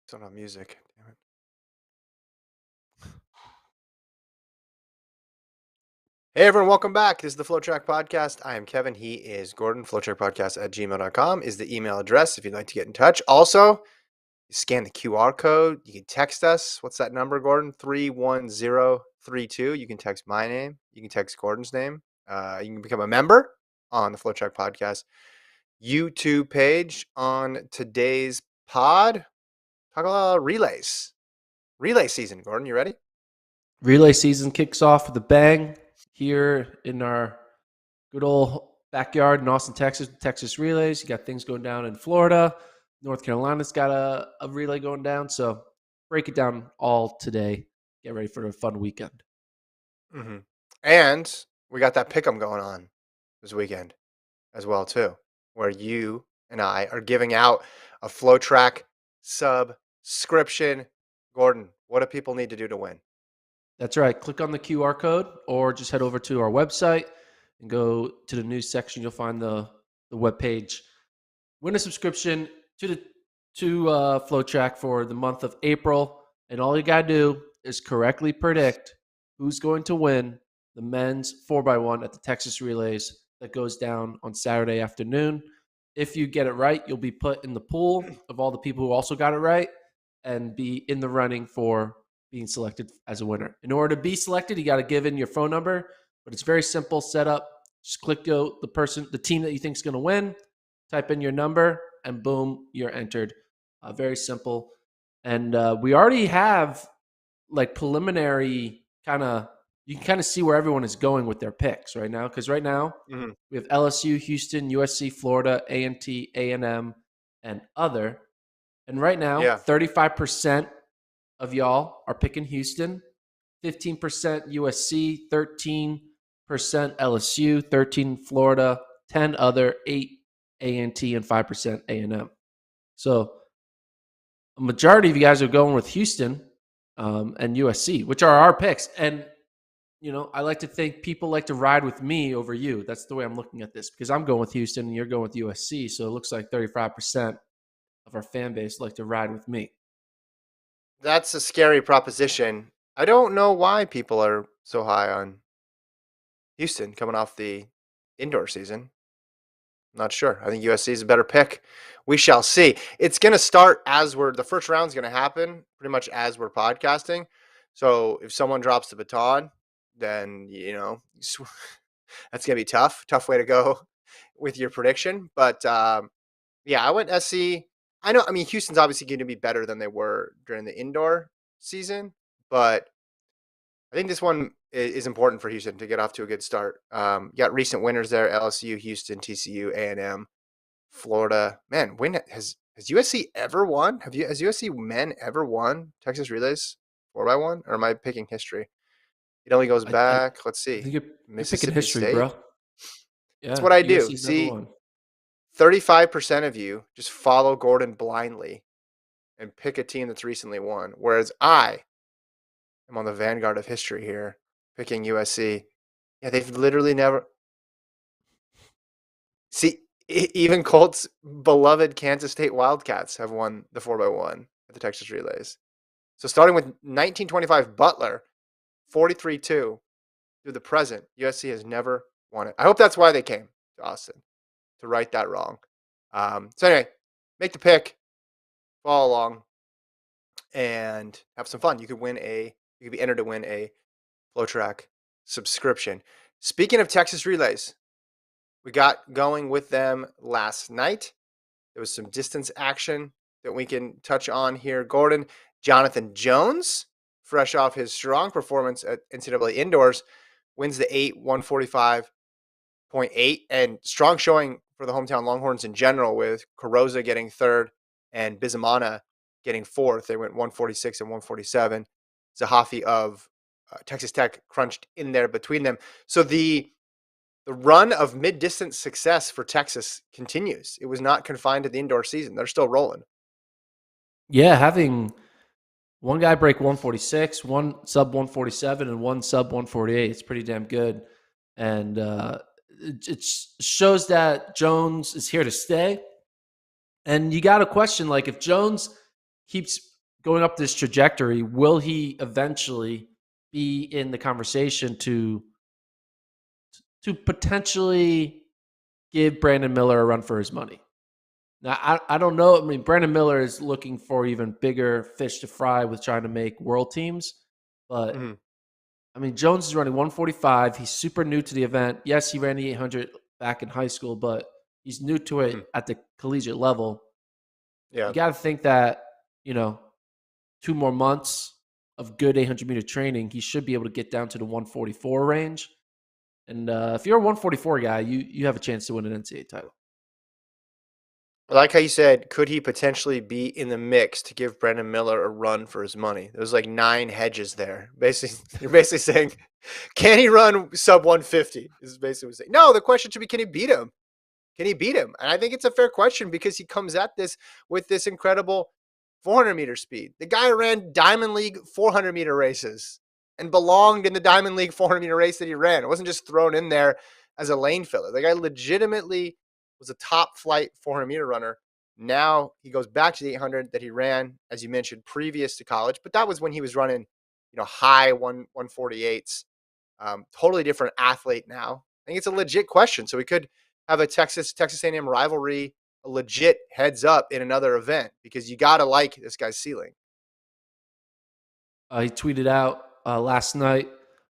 Still not music. Damn it. Hey everyone, welcome back. This is the FloTrack podcast. I am Kevin. He is Gordon. FloTrackPodcast@gmail.com is the email address if you'd like to get in touch. Also, you scan the QR code. You can text us. What's that number, Gordon? 31032. You can text my name. You can text Gordon's name. You can become a member on the FloTrack Podcast YouTube page. On today's pod, talk about relays. Relay season, Gordon. You ready? Relay season kicks off with a bang here in our good old backyard in Austin, Texas. Texas relays. You got things going down in Florida. North Carolina's got a relay going down. So break it down all today. Get ready for a fun weekend. Mm-hmm. And we got that pick'em going on this weekend as well too, where you and I are giving out a FloTrack subscription. Gordon, what do people need to do to win? That's right. Click on the QR code or just head over to our website and go to the news section. You'll find the webpage. Win a subscription to FloTrack for the month of April. And all you got to do is correctly predict who's going to win the men's 4x1 at the Texas Relays that goes down on Saturday afternoon. If you get it right, you'll be put in the pool of all the people who also got it right and be in the running for being selected as a winner. In order to be selected, you got to give in your phone number, but it's very simple setup. Just click the team that you think is going to win, type in your number, and boom, you're entered. Very simple. And we already have like preliminary you can kind of see where everyone is going with their picks right now. Because right now we have LSU, Houston, USC, Florida, A&T, A&M, and other. And right now, 35% of y'all are picking Houston, 15% USC, 13% LSU, 13 Florida, 10 other, 8 A&T, and 5% A&M. So a majority of you guys are going with Houston and USC, which are our picks. And, you know, I like to think people like to ride with me over you. That's the way I'm looking at this because I'm going with Houston and you're going with USC. So it looks like 35% of our fan base like to ride with me. That's a scary proposition. I don't know why people are so high on Houston coming off the indoor season. Not sure. I think USC is a better pick. We shall see. It's going to start the first round is going to happen pretty much as we're podcasting. So if someone drops the baton, then, you know, that's going to be tough. Tough way to go with your prediction. But yeah, I went SC. I mean, Houston's obviously going to be better than they were during the indoor season, but I think this one is important for Houston to get off to a good start. You got recent winners there: LSU, Houston, TCU, A&M, Florida. Man, has USC ever won? Has USC men ever won Texas Relays 4x1? Or am I picking history? It only goes back. Let's see. I think you're Mississippi picking history, State. bro. Yeah, That's what I do. USC's See, number one. 35% of you just follow Gordon blindly and pick a team that's recently won, whereas I am on the vanguard of history here, picking USC. Yeah, they've literally never. See, even Colts' beloved Kansas State Wildcats have won the 4x1 at the Texas Relays. So starting with 1925 Butler, 43-2 through the present, USC has never won it. I hope that's why they came to Austin, to right that wrong. So anyway, make the pick, follow along, and have some fun. You could be entered to win a FloTrack subscription. Speaking of Texas Relays, we got going with them last night. There was some distance action that we can touch on here. Gordon, Jonathan Jones, fresh off his strong performance at NCAA Indoors, wins the 145.8, and strong showing for the hometown Longhorns in general, with Carrozza getting third and Bizamana getting fourth. They went 146 and 147. Zahafi of Texas Tech crunched in there between them. So the run of mid-distance success for Texas continues. It was not confined to the indoor season. They're still rolling. Yeah, having one guy break 146, one sub 147, and one sub 148. It's pretty damn good. And it shows that Jones is here to stay. And you got to question, like, if Jones keeps going up this trajectory, will he eventually be in the conversation to potentially give Brandon Miller a run for his money? Now, I don't know. I mean, Brandon Miller is looking for even bigger fish to fry with trying to make world teams. But, Hmm. I mean, Jones is running 145. He's super new to the event. Yes, he ran the 800 back in high school, but he's new to Hmm. it at the collegiate level. You Yeah. got to think that, you know, 2 more months of good 800-meter training, he should be able to get down to the 144 range. And if you're a 144 guy, you have a chance to win an NCAA title. I like how you said, could he potentially be in the mix to give Brandon Miller a run for his money? There's like 9 hedges there. Basically, you're basically saying, can he run sub 150? Is basically what you're saying. No, the question should be, can he beat him? Can he beat him? And I think it's a fair question because he comes at this with this incredible 400-meter speed. The guy ran Diamond League 400-meter races and belonged in the Diamond League 400-meter race that he ran. It wasn't just thrown in there as a lane filler. The guy legitimately was a top flight 400-meter runner. Now he goes back to the 800 that he ran, as you mentioned, previous to college, but that was when he was running, high 148s. Totally different athlete now. I think it's a legit question. So we could have a Texas A&M rivalry, a legit heads up in another event because you got to like this guy's ceiling. He tweeted out last night,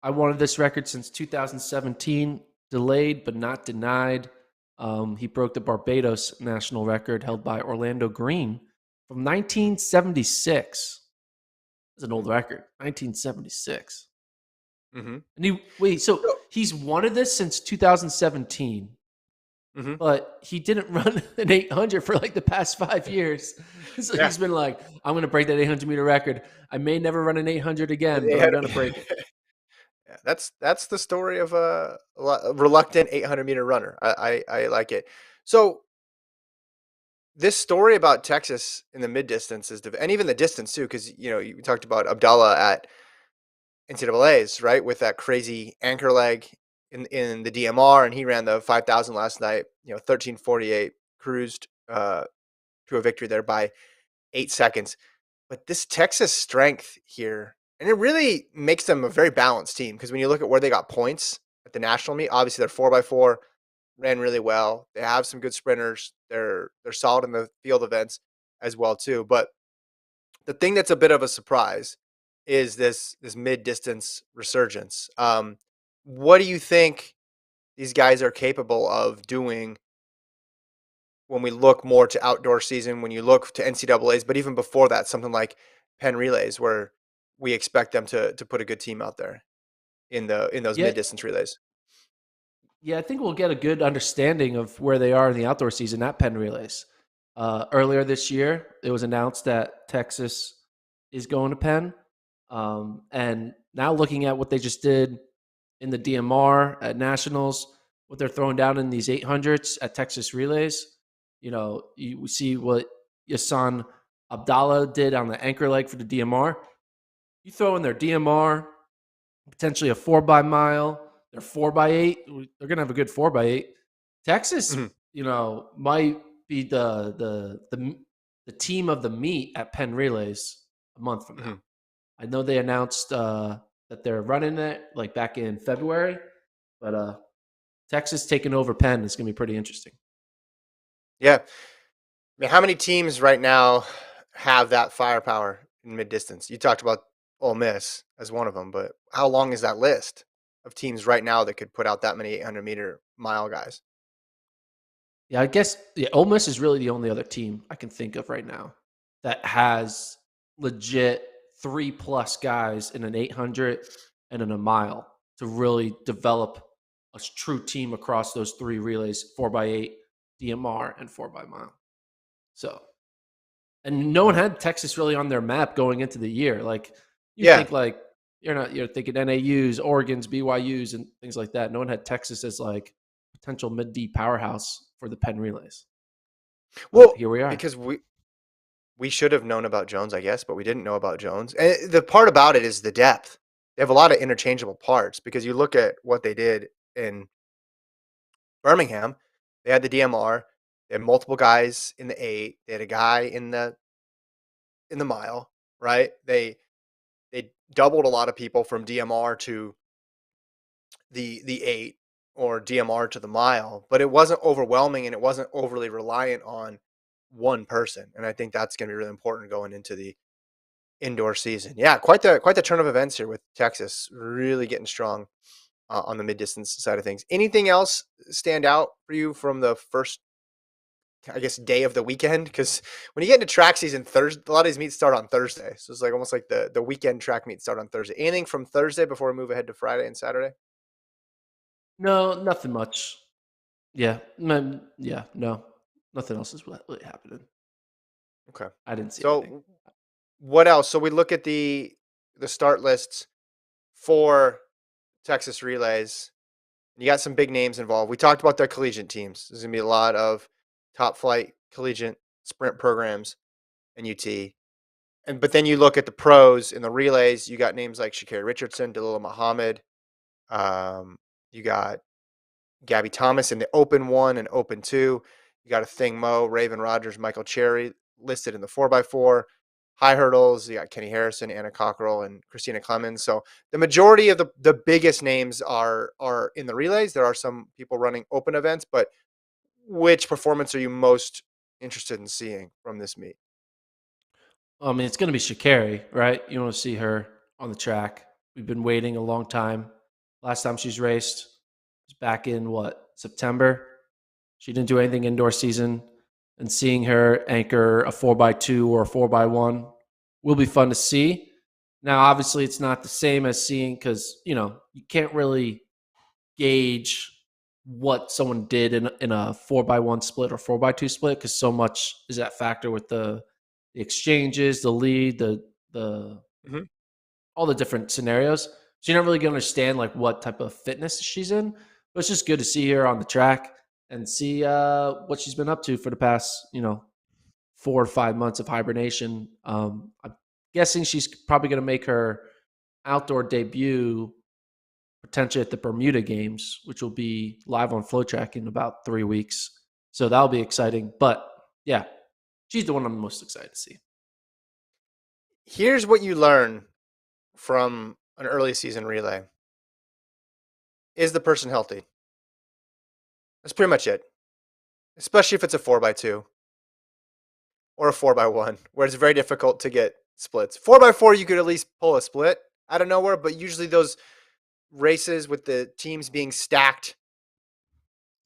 I wanted this record since 2017, delayed but not denied. He broke the Barbados national record held by Orlando Green from Mm-hmm. 1976. It's an old record, 1976. Mm-hmm. And so he's wanted this since 2017, Mm-hmm. but he didn't run an 800 for like the past 5 years. So Yeah. he's been like, I'm going to break that 800-meter record. I may never run an 800 again, but I'm going to break it. Yeah, that's the story of a reluctant 800-meter runner. I like it. So this story about Texas in the mid distance and even the distance too, because you talked about Abdallah at NCAA's, right, with that crazy anchor leg in the DMR, and he ran the 5,000 last night. 13:48, cruised to a victory there by 8 seconds. But this Texas strength here, and it really makes them a very balanced team because when you look at where they got points at the national meet, obviously they're 4x4, ran really well. They have some good sprinters. They're solid in the field events as well too. But the thing that's a bit of a surprise is this mid distance resurgence. What do you think these guys are capable of doing when we look more to outdoor season? When you look to NCAA's, but even before that, something like Penn relays, where we expect them to put a good team out there in those Yeah, mid distance relays. yeah, I think we'll get a good understanding of where they are in the outdoor season at Penn Relays. Earlier this year, it was announced that Texas is going to Penn. And now looking at what they just did in the DMR at Nationals, what they're throwing down in these 800s at Texas Relays, you see what Yasan Abdallah did on the anchor leg for the DMR. You throw in their DMR, potentially a 4 by mile. They're 4 by 8. They're gonna have a good 4 by 8. Texas, Mhm, might be the team of the meet at Penn Relays a month from now. mhm. I know they announced that they're running it like back in February, but Texas taking over Penn is gonna be pretty interesting. Yeah, I mean, how many teams right now have that firepower in mid distance? You talked about Ole Miss as one of them, but how long is that list of teams right now that could put out that many 800-meter mile guys? Yeah, I guess Ole Miss is really the only other team I can think of right now that has legit 3+ guys in an 800 and in a mile to really develop a true team across those three relays: 4 by 8, DMR, and 4 by mile. So, and no one Mhm. had Texas really on their map going into the year. Like you Yeah. think like you're thinking NAUs, Oregon's, BYU's, and things like that. No one had Texas as like potential mid D powerhouse for the Penn relays. But Well, here we are. because we should have known about Jones, I guess, but we didn't know about Jones. And the part about it is the depth. They have a lot of interchangeable parts because you look at what they did in Birmingham. They had the DMR. They had multiple guys in the 8. They had a guy in the mile. right? They doubled a lot of people from DMR to the 8 or DMR to the mile, but it wasn't overwhelming and it wasn't overly reliant on one person. And I think that's going to be really important going into the indoor season. Yeah, quite the turn of events here with Texas really getting strong on the mid distance side of things. Anything else stand out for you from the first, I guess, day of the weekend? Because when you get into track season, Thursday, a lot of these meets start on Thursday, so it's like almost like the weekend track meets start on Thursday. Anything from Thursday before we move ahead to Friday and Saturday? No, nothing much. Yeah, yeah, no, nothing else is really happening. Okay. I didn't see anything. So what else? So we look at the start lists for Texas relays. You got some big names involved. We talked about their collegiate teams. There's gonna be a lot of top flight collegiate sprint programs in UT. And but then you look at the pros in the relays. You got names like Shakari Richardson, Dalilah Muhammad. Um, you got Gabby Thomas in the open one and open two. You got a Thing Mo, Raven Rogers, Michael Cherry listed in the 4x4. High hurdles, you got Kenny Harrison, Anna Cockrell, and Christina Clemens. So the majority of the biggest names are in the relays. There are some people running open events, but which performance are you most interested in seeing from this meet? I mean, it's going to be Shakari, right? You want to see her on the track. We've been waiting a long time. Last time she's raced was back in what, September? She didn't do anything indoor season. And seeing her anchor a 4x2 or a 4x1 will be fun to see. Now, obviously, it's not the same as seeing because, you can't really gauge what someone did in a 4x1 split or 4x2 split because so much is that factor with the exchanges, the lead, the Mhm. all the different scenarios. So you're not really going to understand like what type of fitness she's in. But it's just good to see her on the track and see what she's been up to for the past 4 or 5 months of hibernation. I'm guessing she's probably going to make her outdoor debut potentially at the Bermuda Games, which will be live on FloTrack in about 3 weeks. So that'll be exciting. But yeah, she's the one I'm most excited to see. Here's what you learn from an early season relay. Is the person healthy? That's pretty much it. Especially if it's a 4x2 or a 4x1, where it's very difficult to get splits. 4x4, you could at least pull a split out of nowhere, but usually those races with the teams being stacked,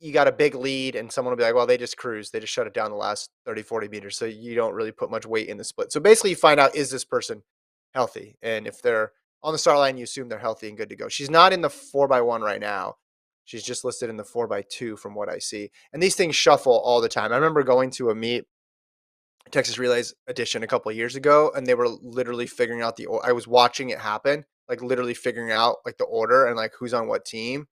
you got a big lead and someone will be like, well, they just cruised. They just shut it down the last 30, 40 meters. So you don't really put much weight in the split. So basically, you find out, is this person healthy? And if they're on the start line, you assume they're healthy and good to go. She's not in the 4x1 right now. She's just listed in the 4x2 from what I see. And these things shuffle all the time. I remember going to a meet, Texas Relays edition, a couple of years ago, and they were literally figuring out I was watching it happen, like literally figuring out like the order and like who's on what team,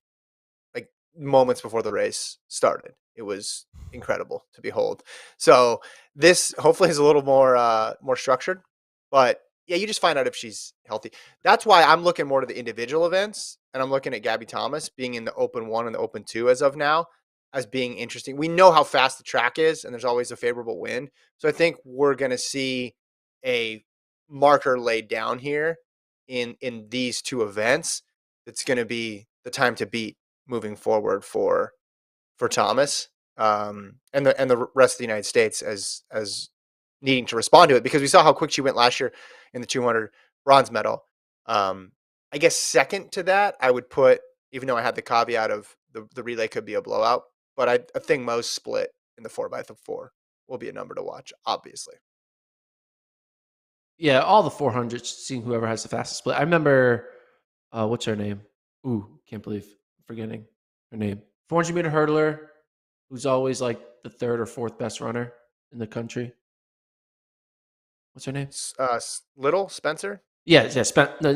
like moments before the race started. It was incredible to behold. So this hopefully is a little more structured, but yeah, you just find out if she's healthy. That's why I'm looking more to the individual events, and I'm looking at Gabby Thomas being in the open one and the open two as of now as being interesting. We know how fast the track is, and there's always a favorable wind. So I think we're going to see a marker laid down here in these two events. It's going to be the time to beat moving forward for Thomas, and the rest of the United States as needing to respond to it, because we saw how quick she went last year in the 200 bronze medal. Um, I guess second to that, I would put, even though I had the caveat of the relay could be a blowout, but I think most split in the 4x4 will be a number to watch, obviously. Yeah, all the 400s, seeing whoever has the fastest split. I remember, what's her name? Ooh, can't believe I'm forgetting her name. 400-meter hurdler, who's always like the third or fourth best runner in the country. What's her name? Little Spencer. Yeah, yeah, no,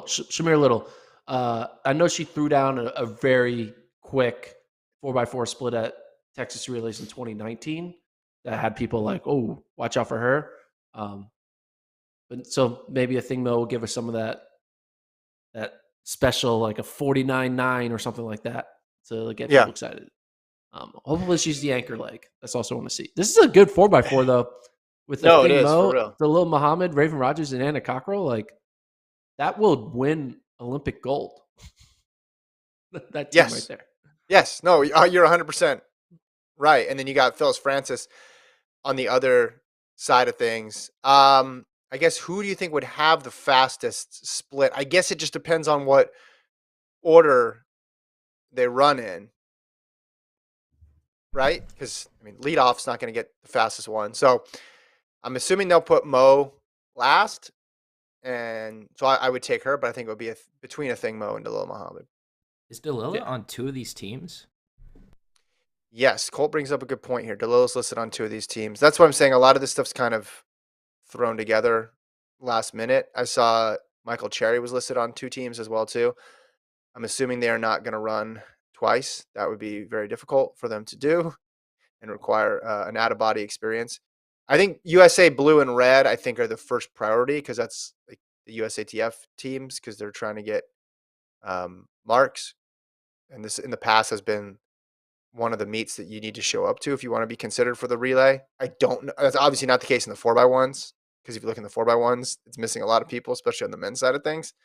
Shamir Little. I know she threw down a very quick 4x4 split at Texas Relays in 2019 that had people like, oh, watch out for her. But so maybe a thing will give us some of that special like a 49.9 or something like that to get Yeah, people excited. Hopefully she's the anchor leg. That's also want to see. This is a good 4x4 though, with a No, it Thing is for Mo, real. Dalil Muhammad, Raven Rogers, and Anna Cockrell, like that will win Olympic gold. That team right Yes. there. Yes. No, you're 100% right. And then you got Phyllis Francis on the other side of things. I guess who do you think would have the fastest split? I guess it just depends on what order they run in, right? Because I mean, leadoff's not going to get the fastest one. So I'm assuming they'll put Mo last, and so I would take her, but I think it would be between a Thing Mo and Dalil Muhammad. Is Delilah Yeah. on two of these teams? Yes, Colt brings up a good point here. Dalil's listed on two of these teams. That's why I'm saying a lot of this stuff's kind of thrown together last minute. I saw Michael Cherry was listed on two teams as well too. I'm assuming they are not going to run twice. That would be very difficult for them to do and require an out of body experience. I think USA Blue and Red I think are the first priority because that's like the USATF teams because they're trying to get marks, and this in the past has been one of the meets that you need to show up to if you want to be considered for the relay. I don't know. That's obviously not the case in the 4x1s because if you look in the 4x1s, it's missing a lot of people, especially on the men's side of things.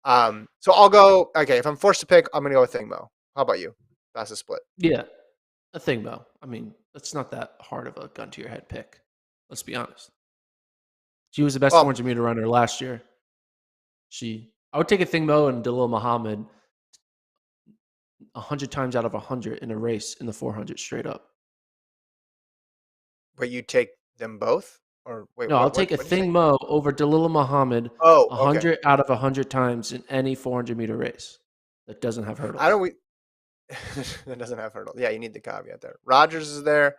So I'll go. Okay, if I'm forced to pick, I'm going to go with Thing Mo. How about you? Fastest split. Yeah. A Thing Mo. I mean, that's not that hard of a gun to your head pick. Let's be honest. She was the best Well, 400 meter runner last year. I would take a Thing Mo and Dalil Muhammad 100 times out of 100 in a race in the 400 straight up. but you take them both, or wait, No, what? I'll What? take a What did you say? Thing Mo over Dalila Muhammad Oh, okay. 100 out of 100 times in any 400 meter race that doesn't have I hurdles. don't. That doesn't have hurdle. Yeah, you need the caveat there. Rogers is there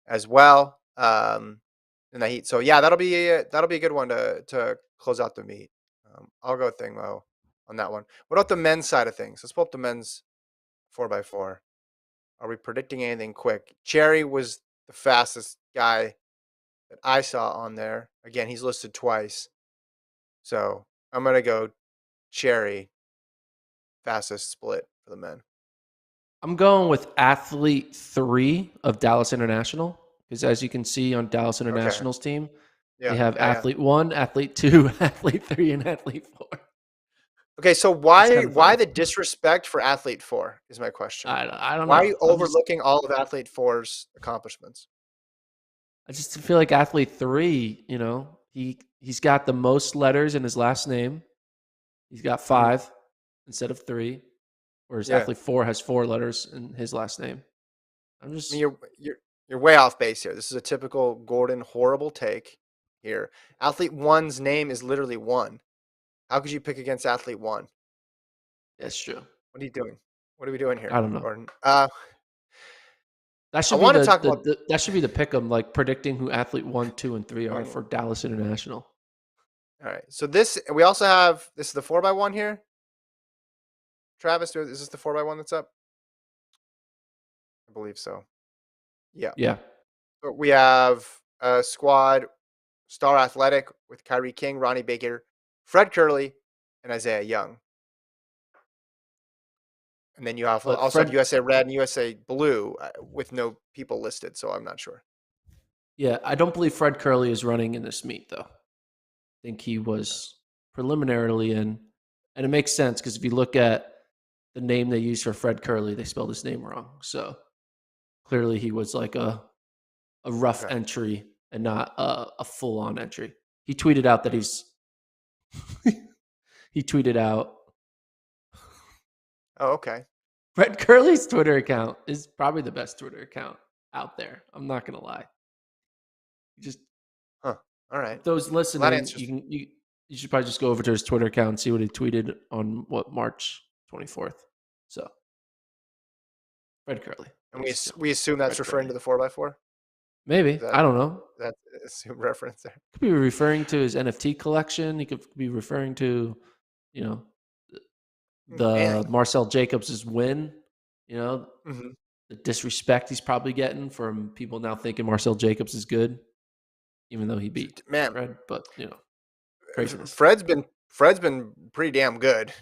as well. In the heat. So yeah, that'll be a good one to close out the meet. I'll go Thing Mo on that one. What about the men's side of things? Let's pull up the men's 4x4. Are we predicting anything quick? Cherry was the fastest guy that I saw on there. Again, he's listed twice. So I'm gonna go Cherry fastest split for the men. I'm going with athlete 3 of Dallas International because as you can see on Dallas Okay. International's team, they Yeah. have Yeah. Yeah. athlete 1, athlete 2, athlete 3, and athlete 4. Okay. So It's why kind of why funny. the disrespect for athlete four is my question. I don't Why are know. you overlooking all of athlete four's accomplishments? I just feel like athlete 3, he's got the most letters in his last name. He's got Mhm. 5 instead of 3, whereas Yeah. athlete 4 has 4 letters in his last name. I'm I mean, just you're way off base here. This is a typical Gordon horrible take here. Athlete one's name is literally one. How could you pick against athlete one? That's true. What are you doing? What are we doing I here, don't know. Gordon? That I should be want to the, talk the, about. the that should be the pick 'em, like predicting who athlete 1, 2, and 3 are All for Dallas International. right. So we also have this is the 4x1 here. Travis, is this the 4x1 that's up? I believe so. Yeah. Yeah. But we have a squad Star Athletic with Kyrie King, Ronnie Baker, Fred Curley, and Isaiah Young. And then you But also have Fred USA Red and USA Blue with no people listed, so I'm not sure. Yeah, I don't believe Fred Curley is running in this meet though. I think he was preliminarily in, and it makes sense because if you look at the name they used for Fred Curley, they spelled his name wrong. So clearly he was like a rough Okay. entry and not a full on entry. He tweeted out that he tweeted out Oh, okay. Fred Curley's Twitter account is probably the best Twitter account out there. I'm not gonna lie. Just Huh. All right. those Well, that listening, answers. you should probably just go over to his Twitter account and see what he tweeted on March 24th. So Fred Curley, And ladies and we gentlemen, assume that's Fred referring Curley. to the 4x4? Maybe Is that I don't know. that assumed reference there? Could be referring to his NFT collection. He could be referring to, you know, the Anything. Marcel Jacobs' win. You know, Hmm. the disrespect he's probably getting from people now thinking Marcel Jacobs is good, even though he beat Man, Fred. But craziness. Fred's been pretty damn good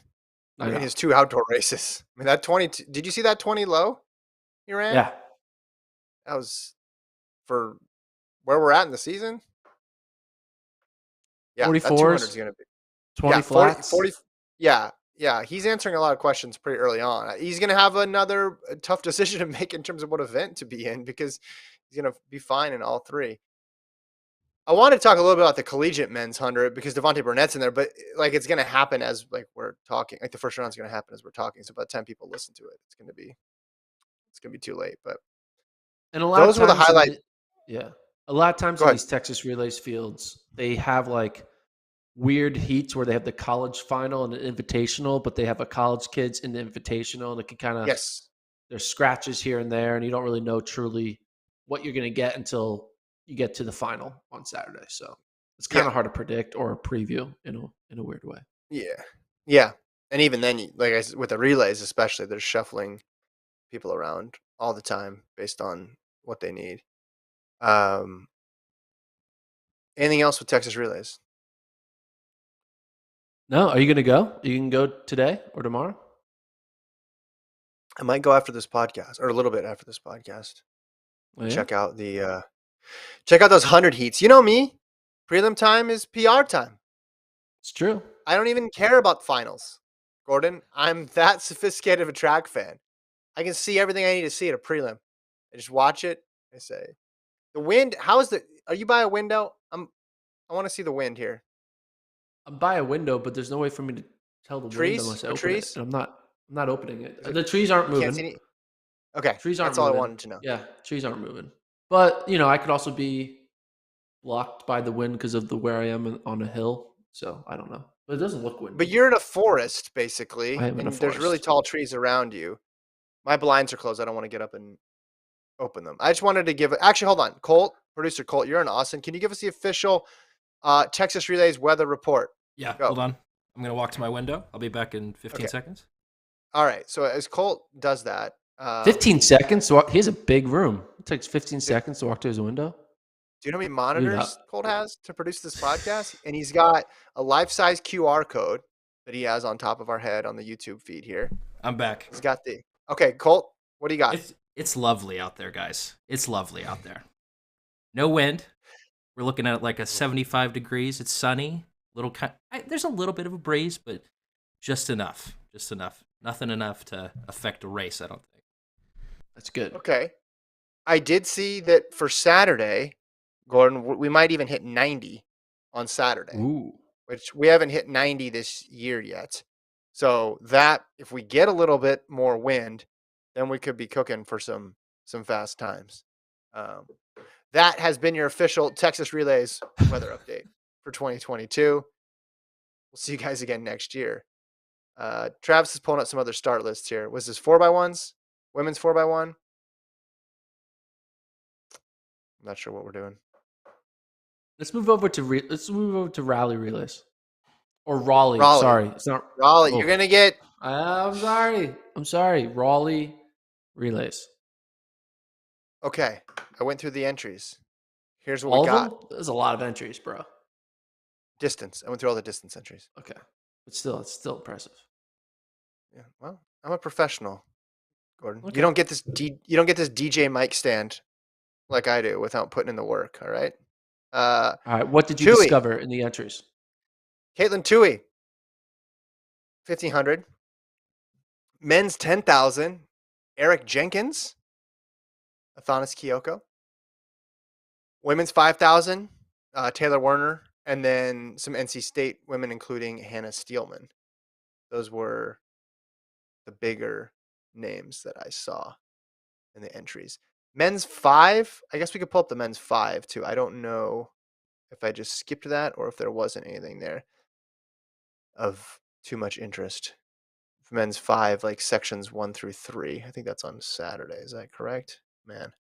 I in know. his two outdoor races. I mean, that 20. Did you see that 20 low he ran? Yeah, That was for where we're at in the season. Yeah, that 200 is 44s, going to be 20 40, flats. 40. Yeah, yeah. He's answering a lot of questions pretty early on. He's going to have another tough decision to make in terms of what event to be in because he's going to be fine in all three. I wanted to talk a little bit about the collegiate men's 100 because Devontae Burnett's in there, but like it's going to happen as like we're talking. Like the first round is going to happen as we're talking. So by the time people listen to it, it's going to be too late. But And a lot of those were the times highlights. a lot of times Go in ahead. these Texas relays fields, they have like weird heats where they have the college final and an invitational, but they have a college kids in the invitational, and it can kind of Yes. there's scratches here and there, and you don't really know truly what you're going to get until you get to the final on Saturday. So it's kind Yeah. of hard to predict or preview in a weird way. Yeah. Yeah. And even then, like I said, with the relays, especially, they're shuffling people around all the time based on what they need. Um, Anything else with Texas relays? No, are you going to go? You can go today or tomorrow. I might go after this podcast or a little bit after this podcast. Oh, yeah, Check out check out those 100 heats. You know me, prelim time is PR time. it's true. I don't even care about finals, Gordon. I'm that sophisticated of a track fan. I can see everything I need to see at a prelim. I just watch it. I say, the wind. Are you by a window? I want to see the wind here. I'm by a window, but there's no way for me to tell the wind Trees unless I or open it, trees? and I'm not opening it. Is it, The trees aren't you can't see moving. any. Okay, Trees aren't that's all I moving. wanted to know. Yeah, trees aren't moving. But I could also be blocked by the wind because of the where I am on a hill. So I don't know, but it doesn't look windy. But you're in a forest, I basically, am in a and there's really forest. tall trees around you. My blinds are closed. I don't want to get up and open them. I just wanted to give it. Actually, hold on. Producer Colt, you're in Austin. Can you give us the official Texas Relays weather report? Yeah, Go. hold on. I'm going to walk to my window. I'll be back in 15 Okay. seconds. All right. So as Colt does that, 15 seconds. So he has a big room. It takes 15 seconds to walk to his window. do you know how many Dude, monitors Colt has to produce this podcast? And he's got a life-size QR code that he has on top of our head on the YouTube feed here. I'm back. He's got okay, Colt, what do you got? It's lovely out there, guys. It's lovely out there. No wind. We're looking at like a 75 degrees. It's sunny. There's a little bit of a breeze, but just enough. Just enough. Nothing enough to affect a race, I don't think. That's good. Okay. I did see that for Saturday, Gordon, we might even hit 90 on Saturday, Ooh. which we haven't hit 90 this year yet. So that if we get a little bit more wind, then we could be cooking for some fast times. That has been your official Texas Relays weather update for 2022. We'll see you guys again next year. Travis is pulling up some other start lists here. Was this 4x1s? Women's 4x1? I'm not sure what we're doing. Let's move over to Raleigh relays. Or Raleigh. Raleigh. Sorry. It's not Raleigh, oh. you're going to get. I'm sorry. Raleigh relays. Okay. I went through the entries. Here's what All we of got. them? There's a lot of entries, bro. Distance. I went through all the distance entries. Okay. But still, it's still impressive. Yeah. Well, I'm a professional, Gordon. Okay. You don't get this DJ mic stand like I do without putting in the work, all right? All right. What did you Tui. discover in the entries? Caitlin Tui, 1,500. Men's 10,000. Eric Jenkins. Athanas Kyoko. Women's 5,000. Taylor Werner. And then some NC State women, including Hannah Steelman. Those were the bigger names that I saw in the entries. Men's 5. I guess we could pull up the men's 5 too. I don't know if I just skipped that or if there wasn't anything there of too much interest. Men's 5, like sections 1 through 3. I think that's on Saturday. Is that correct? Man.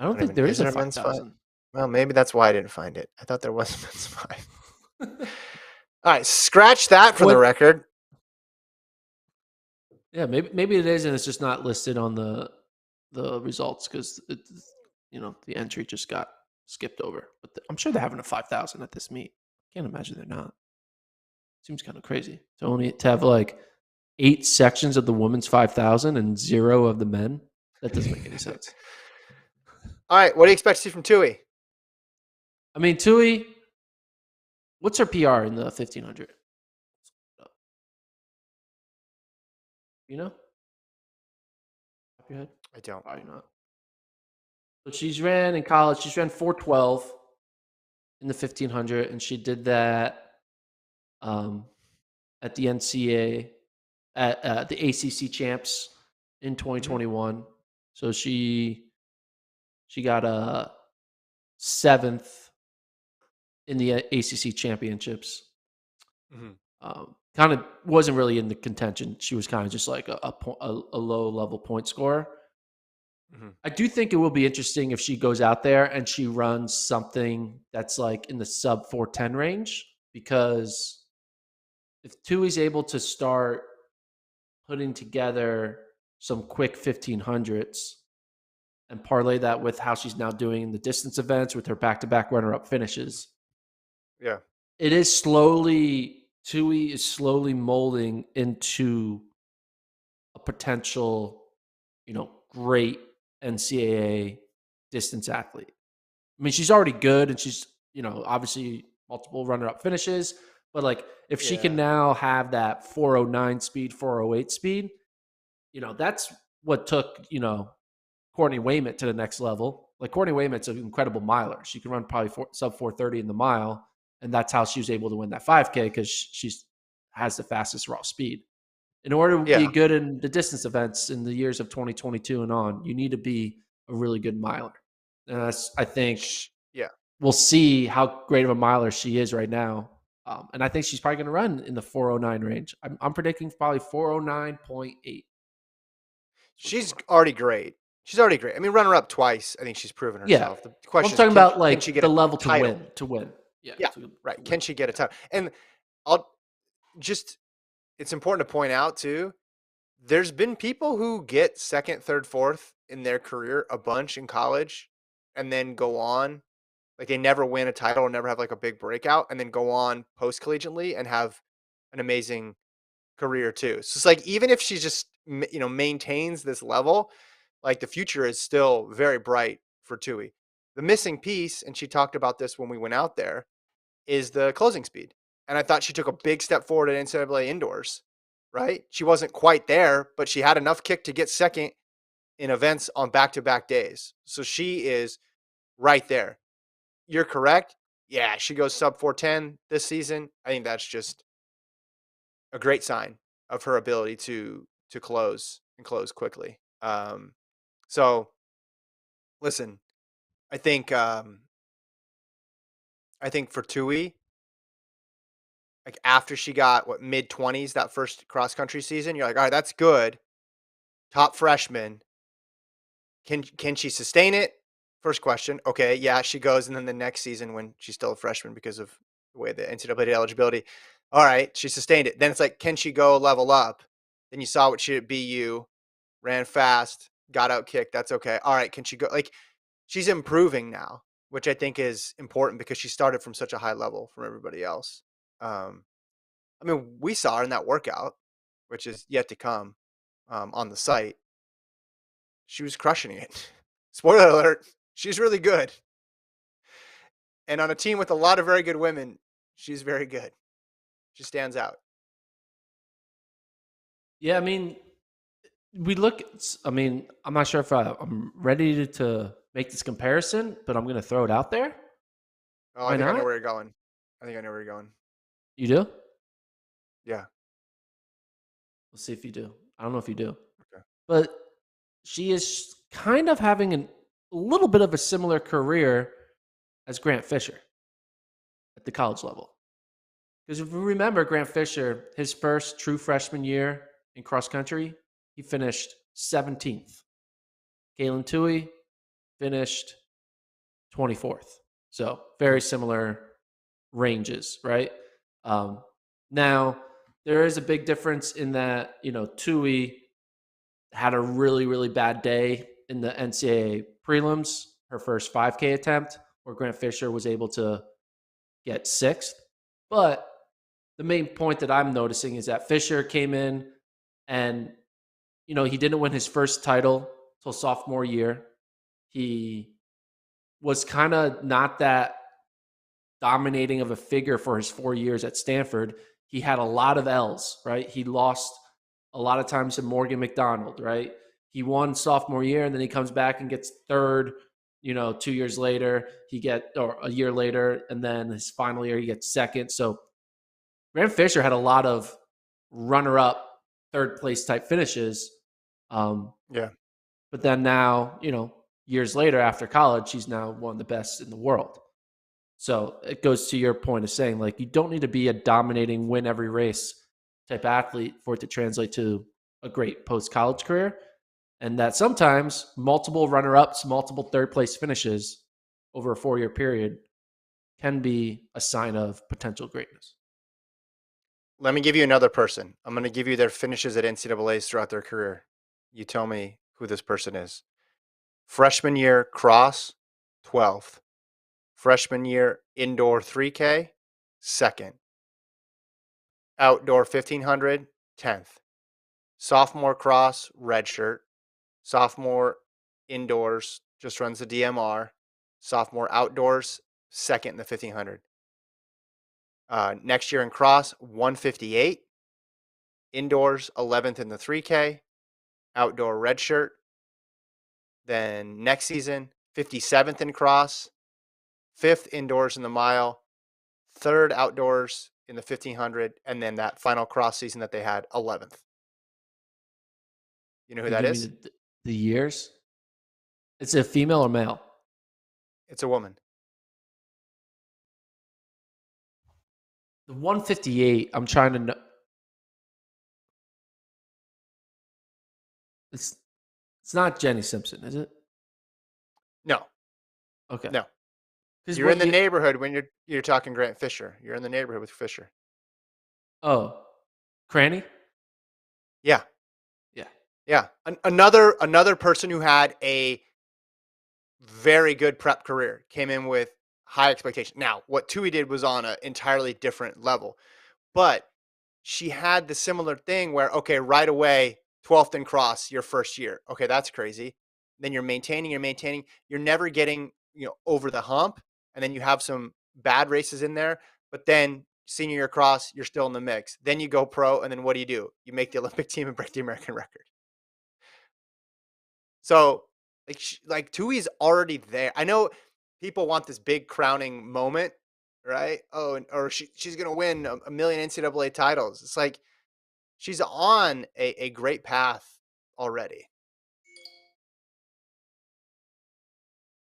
I don't think there is a men's 5,000. Well, maybe that's why I didn't find it. I thought there was a men's 5. All right, scratch that for the record. Yeah, maybe it is, and it's just not listed on the results because the entry just got skipped over. But I'm sure they're having a 5,000 at this meet. Can't imagine they're not. Seems kind of crazy to have like 8 sections of the women's 5,000 and 0 of the men. That doesn't make any sense. All right, what do you expect to see from Tui? I mean, Tui, What's her PR in the 1500? You know? Top of your head? I don't. Probably not. So she's ran in college. She's ran 4:12 in the 1500, and she did that at the NCAA at the ACC champs in 2021. So she got a seventh in the ACC championships. Kind of wasn't really in the contention. She was kind of just like a low level point scorer. I do think it will be interesting if she goes out there and she runs something that's like in the sub 410 range, because if Tui's able to start putting together some quick 1500s and parlay that with how she's now doing in the distance events with her back-to-back runner-up finishes. Yeah. Tui is slowly molding into a potential, great NCAA distance athlete. I mean, she's already good and she's, obviously multiple runner-up finishes, but like if she can now have that 409 speed, 408 speed, that's what took, Courtney Wayment to the next level. Like Courtney Wayment's an incredible miler. She can run probably sub 430 in the mile, and that's how she was able to win that 5K, because she's has the fastest raw speed. In order to be good in the distance events in the years of 2022 and on, you need to be a really good miler. And I think we'll see how great of a miler she is right now. And I think she's probably going to run in the 409 range. I'm predicting probably 409.8. She's already great. I mean, runner up twice. I think she's proven herself. Yeah. The question I'm talking about like can she get the a level title? to win. Yeah, right. Can she get a title? And it's important to point out too, there's been people who get second, third, fourth in their career a bunch in college and then go on. Like they never win a title or never have like a big breakout and then go on post collegiately and have an amazing career too. So it's like, even if she just, maintains this level, like the future is still very bright for Tui. The missing piece, and she talked about this when we went out there, is the closing speed. And I thought she took a big step forward at NCAA indoors, right? She wasn't quite there, but she had enough kick to get second in events on back-to-back days. So she is right there. You're correct. Yeah, she goes sub 410 this season. I think that's just a great sign of her ability to close and close quickly. So listen, I think for Tui, like after she got mid 20s that first cross country season, you're like, all right, that's good. Top freshman. Can she sustain it? First question. Okay, yeah, she goes, and then the next season when she's still a freshman because of the way the NCAA did eligibility. All right, she sustained it. Then it's like, can she go level up? Then you saw what she did at BU, ran fast, got out kicked. That's okay. All right, can she go? Like, she's improving now, which I think is important because she started from such a high level from everybody else. I mean, we saw her in that workout, which is yet to come on the site. She was crushing it. Spoiler alert, she's really good. And on a team with a lot of very good women, she's very good. She stands out. Yeah, I mean, I'm not sure if I'm ready to make this comparison, but I'm going to throw it out there. Oh, I think I know where you're going. I think I know where you're going. You do? Yeah. Let's see if you do. I don't know if you do. Okay. But she is kind of having a little bit of a similar career as Grant Fisher at the college level. Because if you remember Grant Fisher, his first true freshman year in cross country, he finished 17th. Kalen Tui finished 24th. So very similar ranges, right? Now, there is a big difference in that, Tui had a really, really bad day in the NCAA prelims, her first 5K attempt, where Grant Fisher was able to get sixth. But the main point that I'm noticing is that Fisher came in and, he didn't win his first title till sophomore year. He was kind of not that dominating of a figure for his 4 years at Stanford, he had a lot of L's, right? He lost a lot of times to Morgan McDonald, right? He won sophomore year, and then he comes back and gets third. 2 years later, or a year later, and then his final year he gets second. So Grant Fisher had a lot of runner-up, third place type finishes. Yeah. But then now, years later after college, he's now one of the best in the world. So it goes to your point of saying, like, you don't need to be a dominating, win every race type athlete for it to translate to a great post-college career. And that sometimes multiple runner-ups, multiple third-place finishes over a 4-year period can be a sign of potential greatness. Let me give you another person. I'm going to give you their finishes at NCAAs throughout their career. You tell me who this person is. Freshman year, cross, 12th. Freshman year, indoor 3K, 2nd. Outdoor 1500, 10th. Sophomore cross, redshirt. Sophomore indoors, just runs the DMR. Sophomore outdoors, 2nd in the 1500. Next year in cross, 158. Indoors, 11th in the 3K. Outdoor redshirt. Then next season, 57th in cross. 5th indoors in the mile. 3rd outdoors in the 1500. And then that final cross season that they had, 11th. You know who that is? The years? It's a female or male? It's a woman. The 158, I'm trying to know. It's not Jenny Simpson, is it? No. Okay. No. You're in the neighborhood when you're talking Grant Fisher. You're in the neighborhood with Fisher. Oh. Cranny? Yeah. Yeah. Yeah. Another person who had a very good prep career came in with high expectations. Now, what Tui did was on an entirely different level, but she had the similar thing where, okay, right away, 12th in cross your first year. Okay, that's crazy. Then you're maintaining. You're never getting, over the hump. And then you have some bad races in there. But then senior year cross, you're still in the mix. Then you go pro. And then what do? You make the Olympic team and break the American record. So like Tui's already there. I know people want this big crowning moment, right? Oh, or she's going to win a million NCAA titles. It's like, she's on a great path already.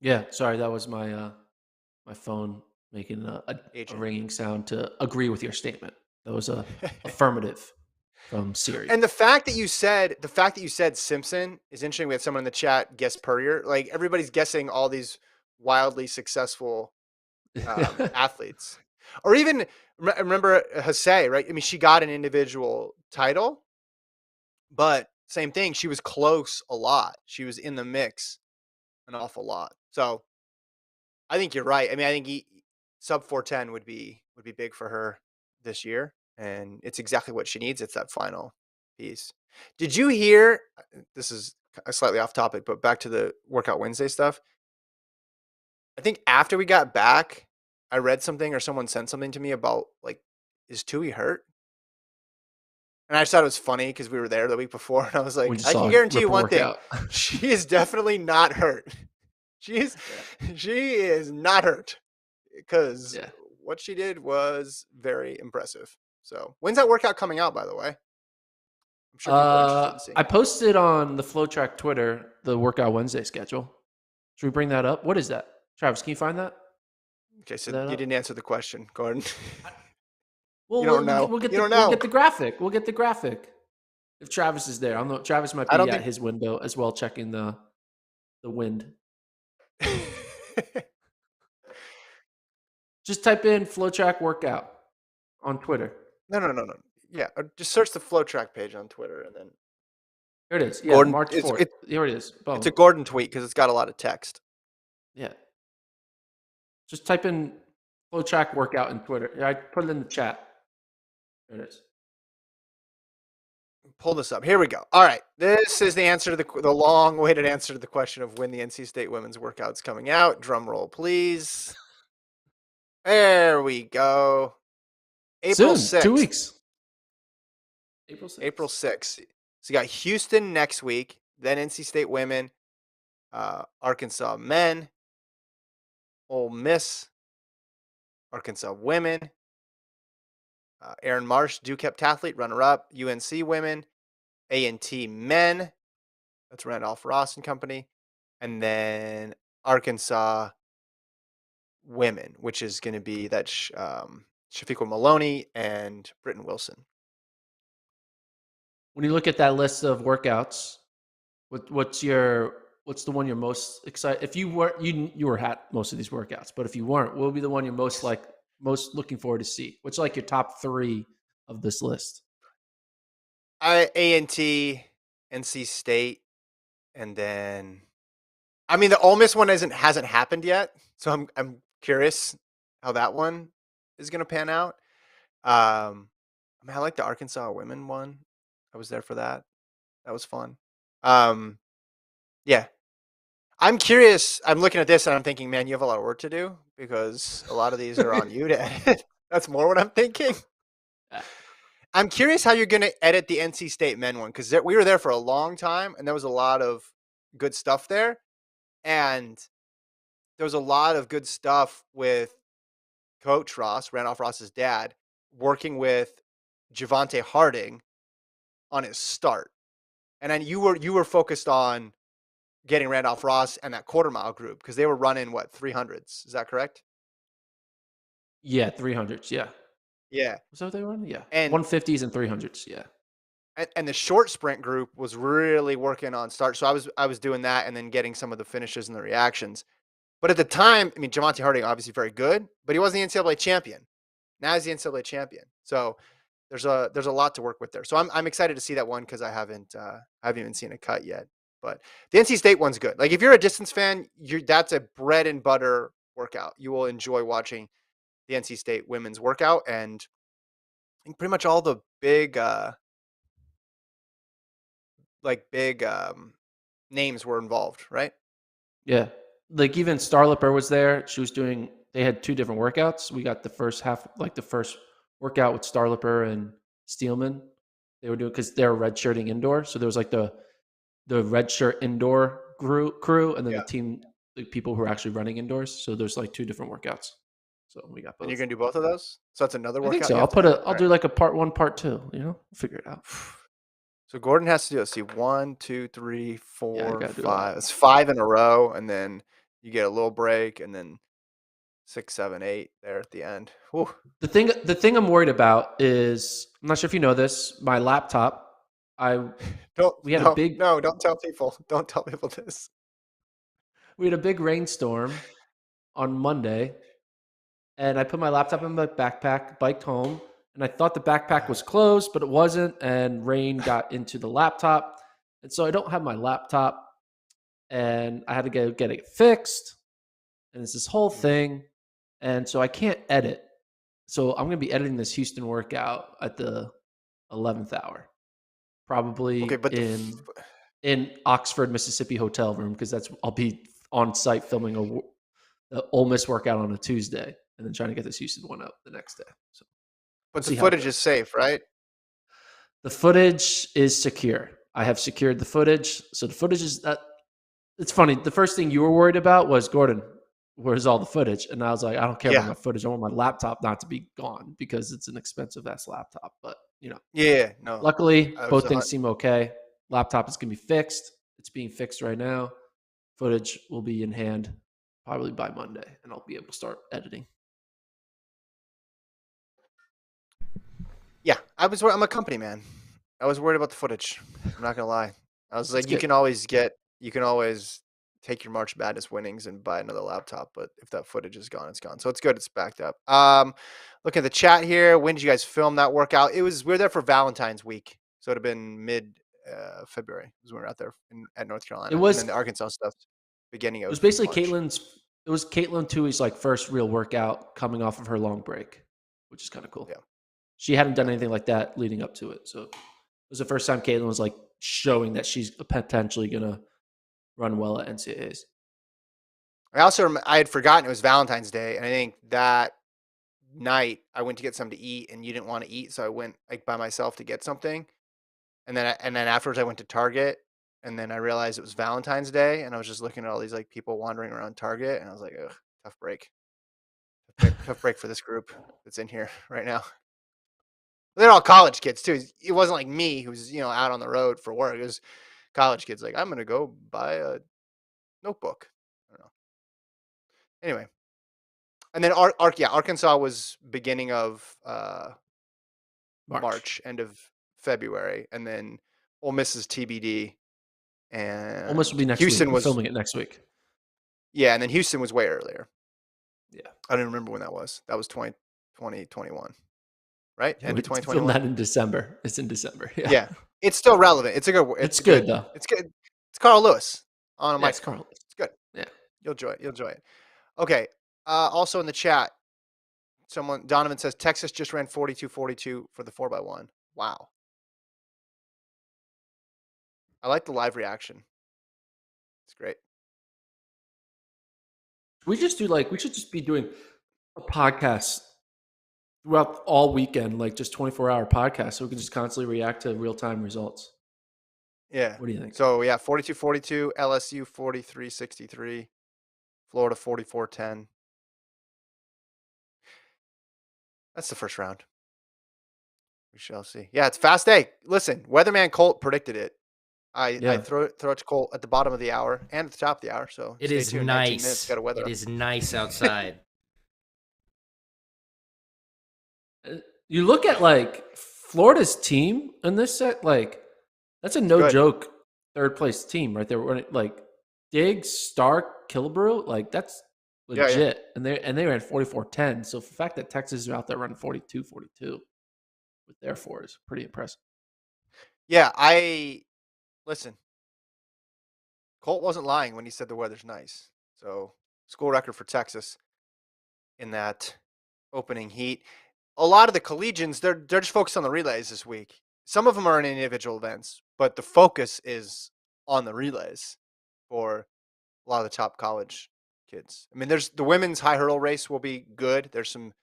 Yeah, sorry, that was my my phone making a ringing sound to agree with your statement. That was a affirmative from Siri. And the fact that you said Simpson is interesting. We had someone in the chat guess Purrier. Like, everybody's guessing all these wildly successful athletes, or even remember Hasay, right? I mean, she got an individual title, but same thing. She was close a lot. She was in the mix an awful lot. So I think you're right. I mean, I think sub 410 would be big for her this year, and it's exactly what she needs. It's that final piece. Did you hear? This is slightly off topic, but back to the Workout Wednesday stuff. I think after we got back, I read something or someone sent something to me about, like, is Tui hurt? And I just thought it was funny because we were there the week before, and I was like, I can guarantee you one thing: she is definitely not hurt. She is not hurt, because what she did was very impressive. So when's that workout coming out, by the way? I'm sure people are interested in seeing. I posted on the FloTrack Twitter the Workout Wednesday schedule. Should we bring that up? What is that? Travis, can you find that? Okay, so you didn't answer the question, Gordon. Well, you don't know. We'll get the graphic. We'll get the graphic. If Travis is there, I don't know. Travis might be at his window as well, checking the wind. Just type in FloTrack workout on Twitter. No. Yeah, just search the FloTrack page on Twitter, and then here it is. Yeah, Gordon, March 4th. Here it is. Boom. It's a Gordon tweet because it's got a lot of text. Yeah. Just type in FloTrack workout in Twitter. I put it in the chat. There it is. Pull this up. Here we go. All right. This is the answer to the long-awaited answer to the question of when the NC State women's workout's coming out. Drum roll, please. There we go. April Soon, 2 6th. weeks. April 6th. April 6th. So you got Houston next week, then NC State women, Arkansas men, Ole Miss, Arkansas women, Aaron Marsh, Duke heptathlete, runner-up, UNC women, A&T men, that's Randolph Ross and company, and then Arkansas women, which is going to be that Shafiqua Maloney and Britton Wilson. When you look at that list of workouts, what's the one you're most excited? If you were you were at most of these workouts, but if you weren't, what would be the one you're most looking forward to see? What's like your top 3 of this list? A&T, NC State, and then the Ole Miss one hasn't happened yet, so I'm curious how that one is going to pan out. I like the Arkansas women one. I was there for that. That was fun. Yeah. I'm curious. I'm looking at this and I'm thinking, man, you have a lot of work to do because a lot of these are on you to edit. That's more what I'm thinking. I'm curious how you're going to edit the NC State men one because we were there for a long time and there was a lot of good stuff there. And there was a lot of good stuff with Coach Ross, Randolph Ross's dad, working with Javante Harding on his start. And then you were focused on getting Randolph Ross and that quarter mile group because they were running 300s. Is that correct? Yeah, 300s. Yeah. Yeah. Was that what they were running? Yeah. And 150s and 300s. Yeah. And the short sprint group was really working on start. So I was doing that and then getting some of the finishes and the reactions. But at the time, Javante Harding obviously very good, but he wasn't the NCAA champion. Now he's the NCAA champion. So there's a lot to work with there. So I'm excited to see that one because I haven't even seen a cut yet. But the NC State one's good. Like if you're a distance fan, that's a bread and butter workout. You will enjoy watching the NC State women's workout, and I think pretty much all the big names were involved, right? Yeah. Like even Starlipper was there. They had 2 different workouts. We got the first half, like the first workout with Starlipper and Steelman. They were doing because they're redshirting indoor. So there was like the redshirt indoor crew and then Yeah. the team, the people who are actually running indoors. So there's like 2 different workouts. So we got both. And you're gonna do both of those? So that's another workout. I think so. you have I'll do like a part 1, part 2. We'll figure it out. So Gordon has to do, let's see, 1, 2, 3, 4, gotta do 5. It's 5 in a row, and then you get a little break, and then 6, 7, 8 there at the end. Whew. The thing I'm worried about is I'm not sure if you know this. My laptop. We had a big don't tell people. Don't tell people this. We had a big rainstorm on Monday, and I put my laptop in my backpack, biked home, and I thought the backpack was closed, but it wasn't, and rain got into the laptop. And so I don't have my laptop, and I had to go get it fixed, and it's this whole thing, and so I can't edit. So I'm going to be editing this Houston workout at the 11th hour, probably Okay, but in Oxford, Mississippi hotel room because I'll be on site filming the Ole Miss workout on a Tuesday and then trying to get this Houston one up the next day. So, but the footage is safe, right? The footage is secure. I have secured the footage. So the footage is that. It's funny. The first thing you were worried about was, Gordon, where's all the footage? And I was like, I don't care about my footage. I want my laptop not to be gone because it's an expensive ass laptop. But no. Luckily, both things seem okay. Laptop is going to be fixed. It's being fixed right now. Footage will be in hand probably by Monday, and I'll be able to start editing. Yeah, I'm a company man. I was worried about the footage. I'm not gonna lie. I was like, you can always take your March Madness winnings and buy another laptop, but if that footage is gone, it's gone. So it's good. It's backed up. Look at the chat here. When did you guys film that workout? We were there for Valentine's week, so it'd have been mid February. We were out there at North Carolina. And then the Arkansas stuff, beginning of. It was basically March. Caitlin Tuohy's like first real workout coming off of her long break, which is kind of cool. Yeah. She hadn't done anything like that leading up to it, so it was the first time Caitlin was like showing that she's potentially gonna run well at NCAAs. I had forgotten it was Valentine's Day, and I think that night I went to get something to eat and you didn't want to eat, so I went like by myself to get something. And then afterwards I went to Target and then I realized it was Valentine's Day and I was just looking at all these like people wandering around Target and I was like, ugh, tough break. Tough break for this group that's in here right now. They're all college kids too. It wasn't like me who's, out on the road for work. It was college kids like, I'm gonna go buy a notebook. I don't know. Anyway. And then Arkansas was beginning of March. March, end of February, and then Ole Miss is TBD, Almost will and be next week. Houston We're was filming it next week. and then Houston was way earlier. Yeah. I don't even remember when that was. That was 2021, right? Yeah, End we of filmed that 2021. in December. It's in December. Yeah. Yeah, it's still relevant. It's It's good good. though. It's good. It's Carl Lewis on a Yeah, it's microphone. Carlos. It's good. Yeah. You'll enjoy it. You'll enjoy it. Okay. Also in the chat, Donovan says Texas just ran 42-42 for the 4x1. Wow. I like the live reaction. It's great. We should just be doing a podcast throughout all weekend, like just 24-hour podcast, so we can just constantly react to real-time results. Yeah. What do you think? So, yeah, 42-42, LSU 43-63, Florida 44-10. That's the first round. We shall see. Yeah, it's fast day. Listen, Weatherman Colt predicted it. I Yeah. throw it to Colt at the bottom of the hour and at the top of the hour. So It stay is tuned. 19 minutes. nice. Got a weather. It is nice outside. You look at like Florida's team in this set, like that's a no good. joke third place team right there. Like Diggs, Stark, Killebrew, like that's legit. Yeah. And they ran 44-10. So the fact that Texas is out there running 42-42 with their four is pretty impressive. Yeah, listen. Colt wasn't lying when he said the weather's nice. So school record for Texas in that opening heat. A lot of the collegians, they're just focused on the relays this week. Some of them are in individual events, but the focus is on the relays for a lot of the top college kids. I mean, there's the women's high hurdle race will be good. There's some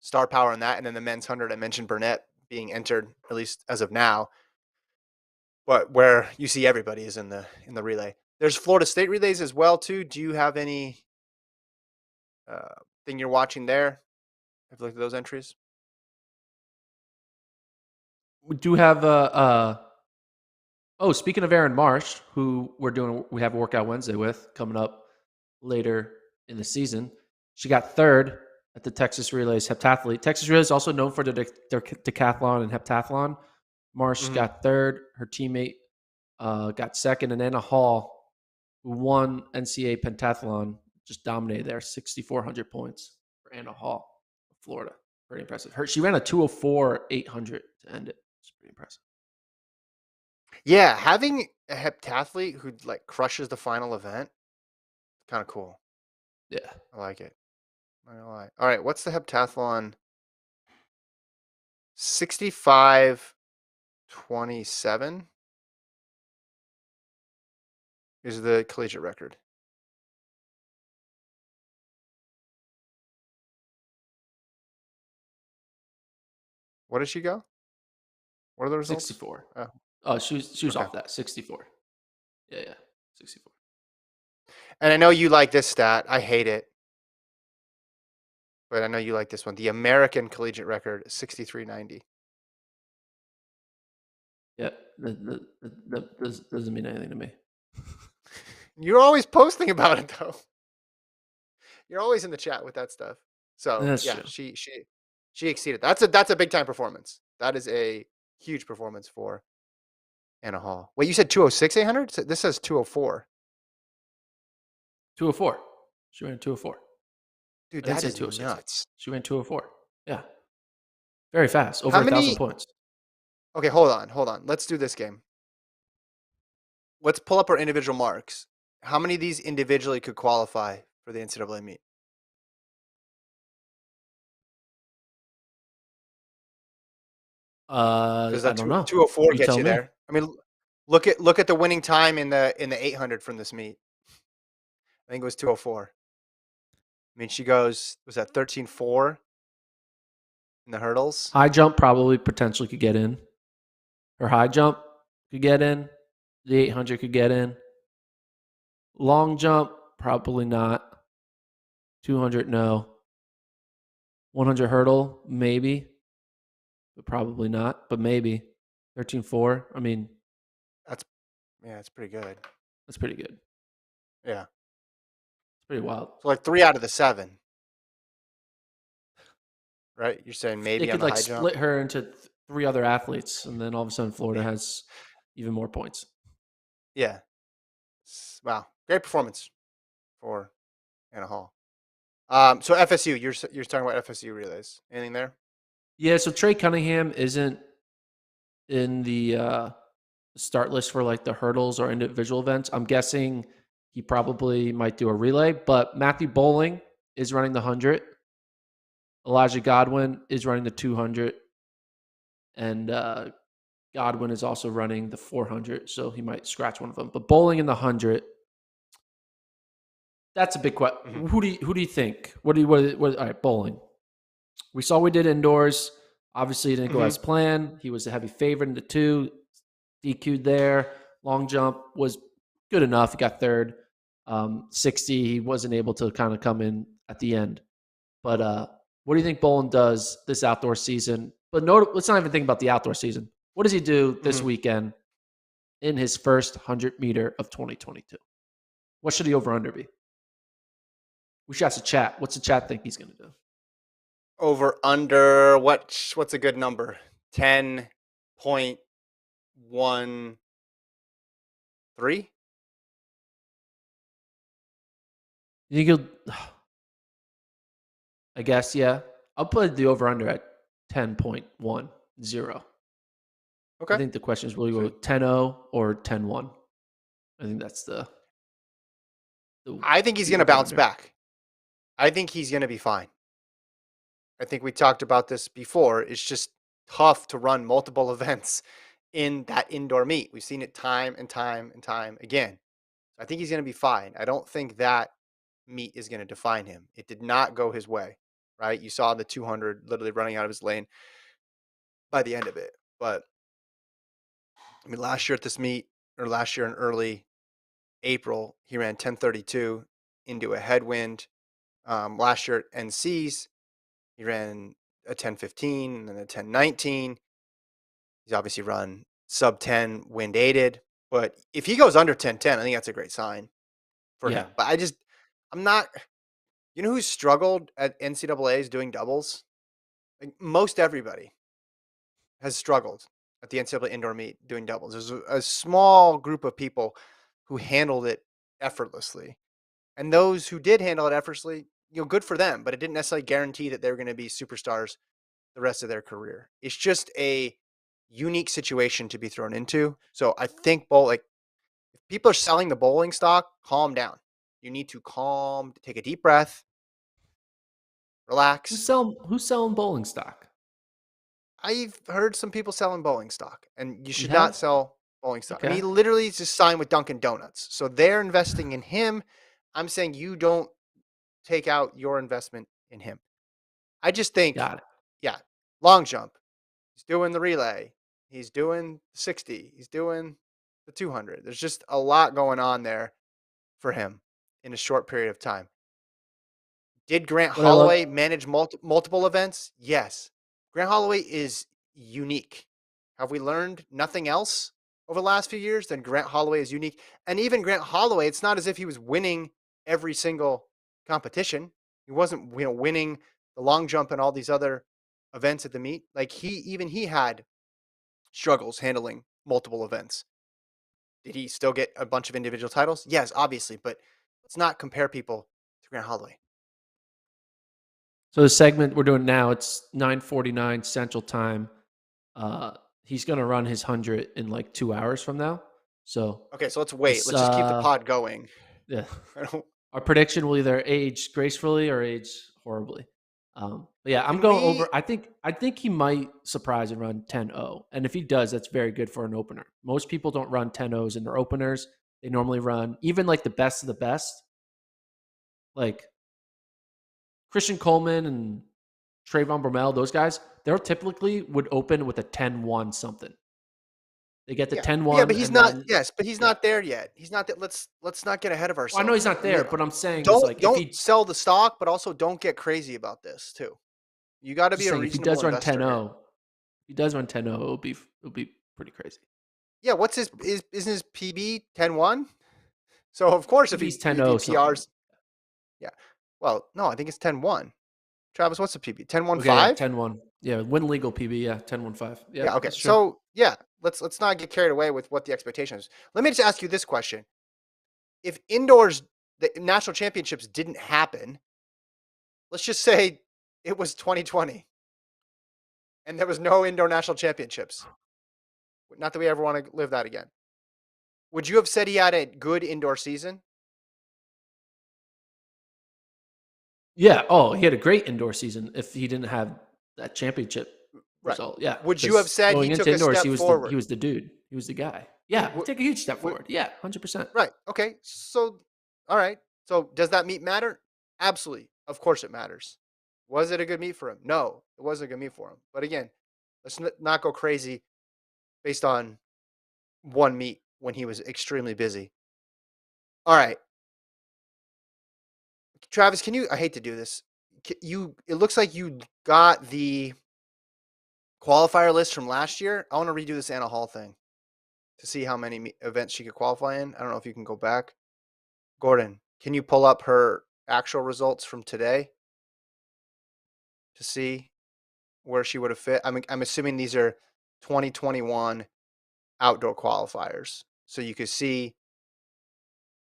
star power in that, and then the men's 100. I mentioned Burnett being entered, at least as of now. But where you see everybody is in the relay. There's Florida State relays as well too. Do you have any thing you're watching there? Have you looked at those entries? We do have speaking of Aaron Marsh, who we have a workout Wednesday with coming up later in the season. She got third at the Texas Relays heptathlete. Texas Relays is also known for their decathlon and heptathlon. Marsh got third. Her teammate got second, and Anna Hall, who won NCAA pentathlon, just dominated there. 6,400 points for Anna Hall of Florida. Pretty impressive. She ran a 2:04.800 to end it. It's pretty impressive. Yeah, having a heptathlete who like crushes the final event, kind of cool. Yeah, I like it. Not gonna lie. All right, what's the heptathlon? 65-27 is the collegiate record. What did she go? What are the results? 64. Oh, she was okay. off that 64. Yeah, 64. And I know you like this stat. I hate it, but I know you like this one. The American collegiate record, 63.90. Yeah, that doesn't mean anything to me. You're always posting about it though. You're always in the chat with that stuff. So That's yeah, true. she exceeded. That's a big time performance. That is a huge performance for Anna Hall. Wait, you said 206.800? This says 204. 204. She ran 204. Dude, I didn't that say is 206. nuts. She ran 204. Yeah, very fast. Over How 1,000 many? points. Okay, hold on. Let's do this game. Let's pull up our individual marks. How many of these individually could qualify for the NCAA meet? Because I that don't know. 204 You gets tell you me. there. I mean, look at the winning time in the 800 from this meet. I think it was 204. I mean, she goes, was that 13.4? in the hurdles. High jump probably potentially could get in. Her high jump could get in. The 800 could get in. Long jump, probably not. 200, no. 100 hurdle, maybe, but probably not. But maybe 13.4. I mean, That's it's pretty good. that's pretty good. Yeah, It's pretty wild. so like 3 out of the 7, right? You're saying They maybe on could the like high jump. split her into 3 other athletes, and then all of a sudden Florida Yeah. has even more points. Yeah. Wow, great performance for Anna Hall. So FSU, you're talking about FSU relays. Anything there? Yeah, so Trey Cunningham isn't in the start list for like the hurdles or individual events. I'm guessing he probably might do a relay, but Matthew Bowling is running the 100. Elijah Godwin is running the 200, and Godwin is also running the 400, so he might scratch one of them. But Bowling in the 100, that's a big question. Mhm. Who do you think? What? All right, Bowling. We saw we did indoors. Obviously, it didn't go Mhm. as planned. He was a heavy favorite in the 2, DQ'd there. Long jump was good enough. He got third. 60, he wasn't able to kind of come in at the end. But what do you think Bolin does this outdoor season? But no, let's not even think about the outdoor season. What does he do this Mhm. weekend in his first 100-meter of 2022? What should the over-under be? We should ask the chat. What's the chat think he's going to do? Over under what's a good number? 10.13. You think he'll? I guess, yeah. I'll put the over-under at 10.10. I Okay. think the question is will you go Sweet. 10-0 or 10-1? I think that's the I think he's the going to bounce over-under. back. I think he's going to be fine. I think we talked about this before. It's just tough to run multiple events in that indoor meet. We've seen it time and time and time again. I think he's going to be fine. I don't think that meet is going to define him. It did not go his way, right? You saw the 200 literally running out of his lane by the end of it. But I mean, last year at this meet, or last year in early April, he ran 10:32 into a headwind. Last year at NC's, he ran a 10:15 and then a 10:19. He's obviously run sub 10 wind aided, but if he goes under 10:10, I think that's a great sign for Yeah. him. But I'm not. You know who's struggled at NCAA's doing doubles? Like most everybody has struggled at the NCAA indoor meet doing doubles. There's a small group of people who handled it effortlessly. And those who did handle it effortlessly, good for them, but it didn't necessarily guarantee that they were going to be superstars the rest of their career. It's just a unique situation to be thrown into. So I think if people are selling the bowling stock, calm down. You need to take a deep breath, relax. Who's selling bowling stock? I've heard some people selling bowling stock, and you You should not have? sell bowling stock. I mean, Okay. he literally just signed with Dunkin' Donuts, so they're investing in him. I'm saying you don't take out your investment in him. I just think, Got it. yeah, long jump. He's doing the relay. He's doing 60. He's doing the 200. There's just a lot going on there for him in a short period of time. Did Grant What I love Holloway manage multiple events? Yes. Grant Holloway is unique. Have we learned nothing else over the last few years? Then Grant Holloway is unique. And even Grant Holloway, it's not as if he was winning every single competition. He wasn't, winning the long jump and all these other events at the meet. Like he had struggles handling multiple events. Did he still get a bunch of individual titles? Yes, obviously, but let's not compare people to Grant Holloway. So the segment we're doing now, it's 9:49 Central Time. He's going to run his 100 in like 2 hours from now. So Okay, so let's wait. this, Let's just keep the pod going. yeah, I don't, our prediction will either age gracefully or age horribly. But yeah, I'm can going we? over. I think he might surprise and run 10-0. And if he does, that's very good for an opener. Most people don't run 10-0s in their openers. They normally run even like the best of the best, like Christian Coleman and Trayvon Bromell, those guys, they're typically would open with a 10-1 something. They get the Yeah, 10-1 but he's and not. then Yes, but he's yeah. not there yet. He's not that. Let's not get ahead of Well, I know ourselves he's here. not I mean, there, but I'm saying is don't like if don't he sell the stock, but also don't get crazy about this too. You got to just be a saying if he reasonable does run investor here. 10-0, he does run 10-0, it'll be pretty crazy. Yeah, what's his isn't his PB 10-1? So of course if PB's if he 10-0 something. PRs, yeah. Well, no, I think it's 10-1. Travis, what's the PB? Okay, yeah, 10-1-5? 10-1. Yeah, win legal PB, yeah, 10-1-5. Yeah, Yeah, okay. that's true. So yeah, let's not get carried away with what the expectation is. Let me just ask you this question: if indoors the national championships didn't happen, let's just say it was 2020 and there was no indoor national championships. Not that we ever want to live that again. Would you have said he had a good indoor season? Yeah. Oh, he had a great indoor season if he didn't have that championship Right. result. Yeah, Would you have because said he going into took a indoors, step he forward? was the dude. He was the guy. Yeah, Would, take a huge step would, forward. Yeah, 100%. right. Okay. So, all right. So, does that meet matter? Absolutely. Of course, it matters. Was it a good meet for him? No, it wasn't a good meet for him. But again, let's not go crazy based on one meet when he was extremely busy. All right, Travis, can you? I hate to do this. You. It looks like you got the qualifier list from last year. I want to redo this Anna Hall thing to see how many events she could qualify in. I don't know if you can go back. Gordon, can you pull up her actual results from today to see where she would have fit? I'm assuming these are 2021 outdoor qualifiers. So you could see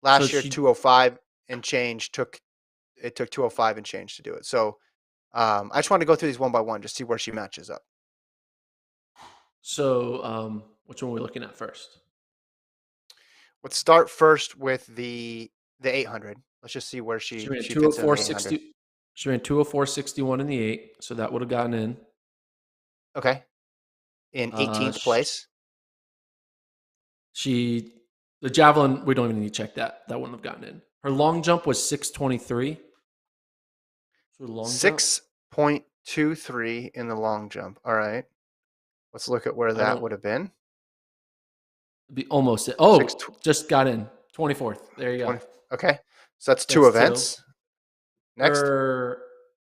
So last year she 205 and change took 205 and change to do it. So I just want to go through these one by one, just see where she matches up. which one are we looking at first? Let's start first with the 800. Let's just see where She she ran she fits in the 800. 204.60. She ran 204.61 in the 8, so that would have gotten in. Okay, in Uh, 18th place. she the javelin, we don't even need to check that. That wouldn't have gotten in. Her long jump was 623. So long jump. 6.23 in the long jump. All right. Let's look at where I that don't would have been. be almost it. Six Oh, just got in. 24th. There you go. 20. Okay. So that's two That's two. events. Next. Her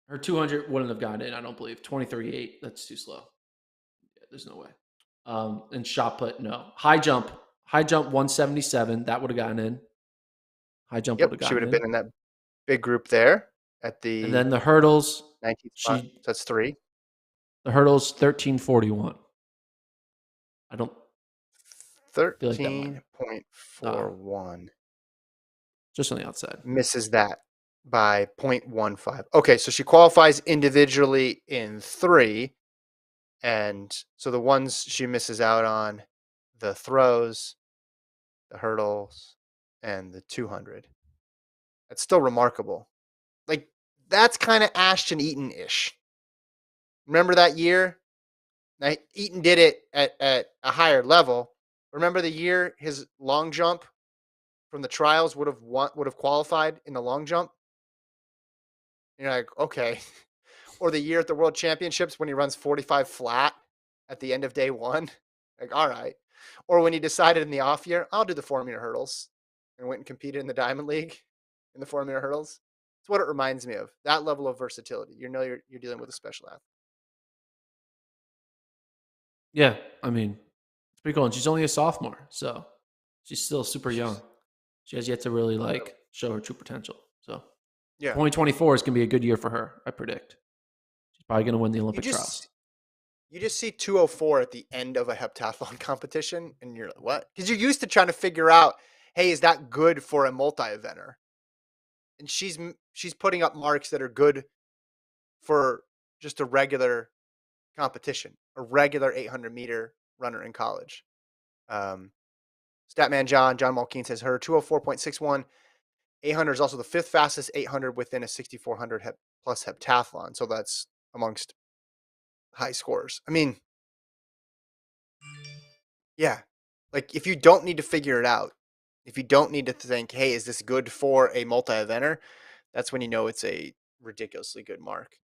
her 200 wouldn't have gotten in, I don't believe. 23.8. That's too slow. Yeah, there's no way. And shot put, no. High jump 177. That would have gotten in. High jump would Yep. have She would gotten have in. been in that big group there at And the then the hurdles, 19th spot. she So that's three. the hurdles 1341. I don't feel like that might 13.41. just on the outside. Misses that by 0.15. Okay. So she qualifies individually in three. And so the ones she misses out on, the throws, the hurdles, and the 200. That's still remarkable. Like, that's kind of Ashton Eaton ish. Remember that year? Now, Eaton did it at a higher level. Remember the year his long jump from the trials would have qualified in the long jump? And you're like, okay. Or the year at the World Championships when he runs 45 flat at the end of day one. Like, all right. Or when he decided in the off year, I'll do the 4-meter hurdles and went and competed in the Diamond League in the 4-meter hurdles. It's what it reminds me of. That level of versatility. You're dealing with a special athlete. Yeah, I mean, it's pretty cool. And she's only a sophomore, so she's still super young. She has yet to really like show her true potential. So Yeah. 2024 is gonna be a good year for her, I predict. She's probably gonna win the You Olympic just trials. you just see 204 at the end of a heptathlon competition, and you're like, what? Because you're used to trying to figure out, hey, is that good for a multi-eventer? And she's putting up marks that are good for just a regular competition, a regular 800-meter runner in college. Statman John Malkeen says her 204.61 800 is also the fifth fastest 800 within a 6400 plus heptathlon. So that's amongst high scores. I mean, yeah, like if you don't need to figure it out, if you don't need to think, hey, is this good for a multi-eventer? That's when you know it's a ridiculously good mark.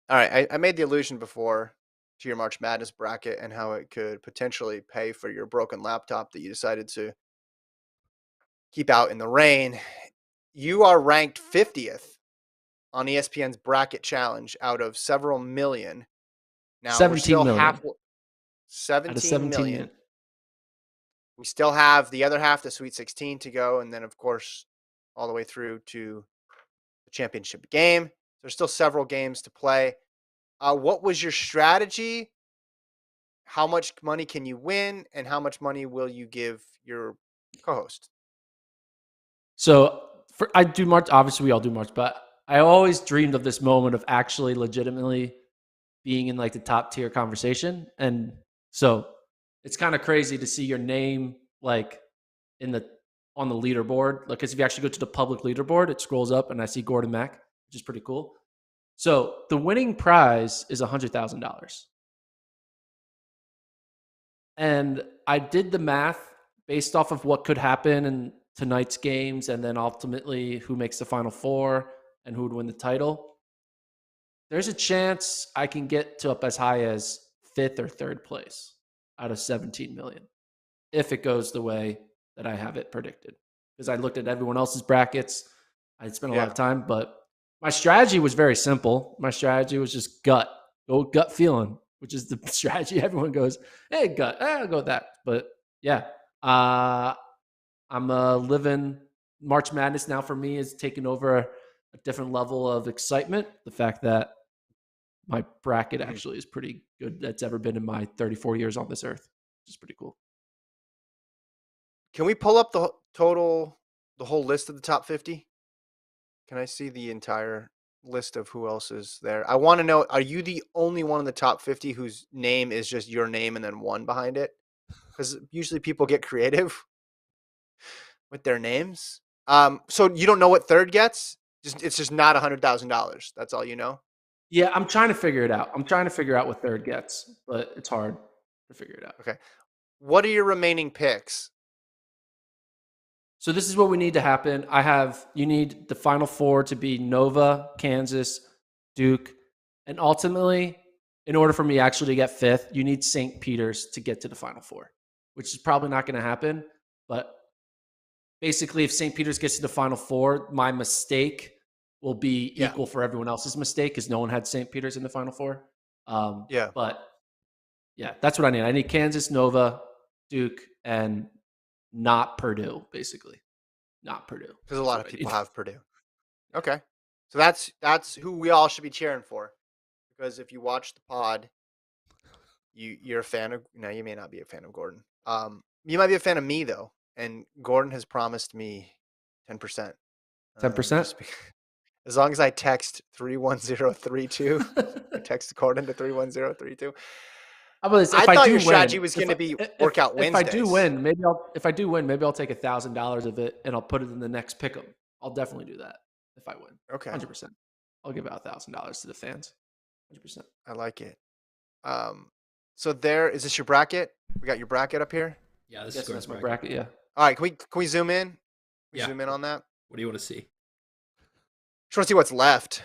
All right, I made the allusion before to your March Madness bracket and how it could potentially pay for your broken laptop that you decided to keep out in the rain. You are ranked 50th on ESPN's bracket challenge out of several million. Now we're 17 still million half out of 17 17 million. million. We still have the other half, the Sweet 16 to go, and then of course all the way through to the championship game. There's still several games to play. What was your strategy? How much money can you win, and how much money will you give your co-host? So I do March. Obviously, we all do March, but I always dreamed of this moment of actually legitimately being in like the top tier conversation. And so it's kind of crazy to see your name like in the on the leaderboard. Like, because if you actually go to the public leaderboard, it scrolls up and I see Gordon Mack, which is pretty cool. So the winning prize is $100,000. And I did the math based off of what could happen in tonight's games and then ultimately who makes the final four and who would win the title. There's a chance I can get to up as high as fifth or third place out of 17 million if it goes the way that I have it predicted. Because I looked at everyone else's brackets. I spent a lot Yeah. of time, but my strategy was very simple. My strategy was just go gut feeling, which is the strategy everyone goes, hey, gut, I'll go with that. But yeah, I'm living March Madness now for me is taking over a different level of excitement. The fact that my bracket Mhm. actually is pretty good that's ever been in my 34 years on this earth, which is pretty cool. Can we pull up the whole list of the top 50? Can I see the entire list of who else is there? I want to know, are you the only one in the top 50 whose name is just your name and then one behind it? Because usually people get creative with their names. So you don't know what third gets? Just it's just not $100,000. That's all you know. Yeah, I'm trying to figure it out. I'm trying to figure out what third gets, but it's hard to figure it out. Okay. What are your remaining picks? So this is what we need to happen. You need the final four to be Nova, Kansas, Duke, and ultimately, in order for me actually to get fifth, you need St. Peter's to get to the final four, which is probably not going to happen. But basically, if St. Peter's gets to the final four, my mistake will be Yeah. equal for everyone else's mistake because no one had St. Peter's in the final four. Yeah. But yeah, that's what I need. I need Kansas, Nova, Duke, and not Purdue, basically. Not Purdue. Because a That's lot what of I people need. have Purdue. Okay. So that's who we all should be cheering for. Because if you watch the pod, you're a fan of you may not be a fan of Gordon. You might be a fan of me though. And Gordon has promised me 10%. 10%? Just as long as I text 31032, I text Gordon to 31032. How about this? I If I thought do your strategy win, was going to be if workout if I do Wednesdays. win, maybe I'll take $1,000 of it and I'll put it in the next pick 'em. I'll definitely do that if I win. Okay. 100%. I'll give out $1,000 to the fans. 100%. I like it. So there is this your bracket? We got your bracket up here. Yeah, I'm this is guessing Gordon's that's my bracket. bracket. Yeah. All right, can we zoom in? Can we Yeah. zoom in on that? What do you want to see? Just want to see what's left.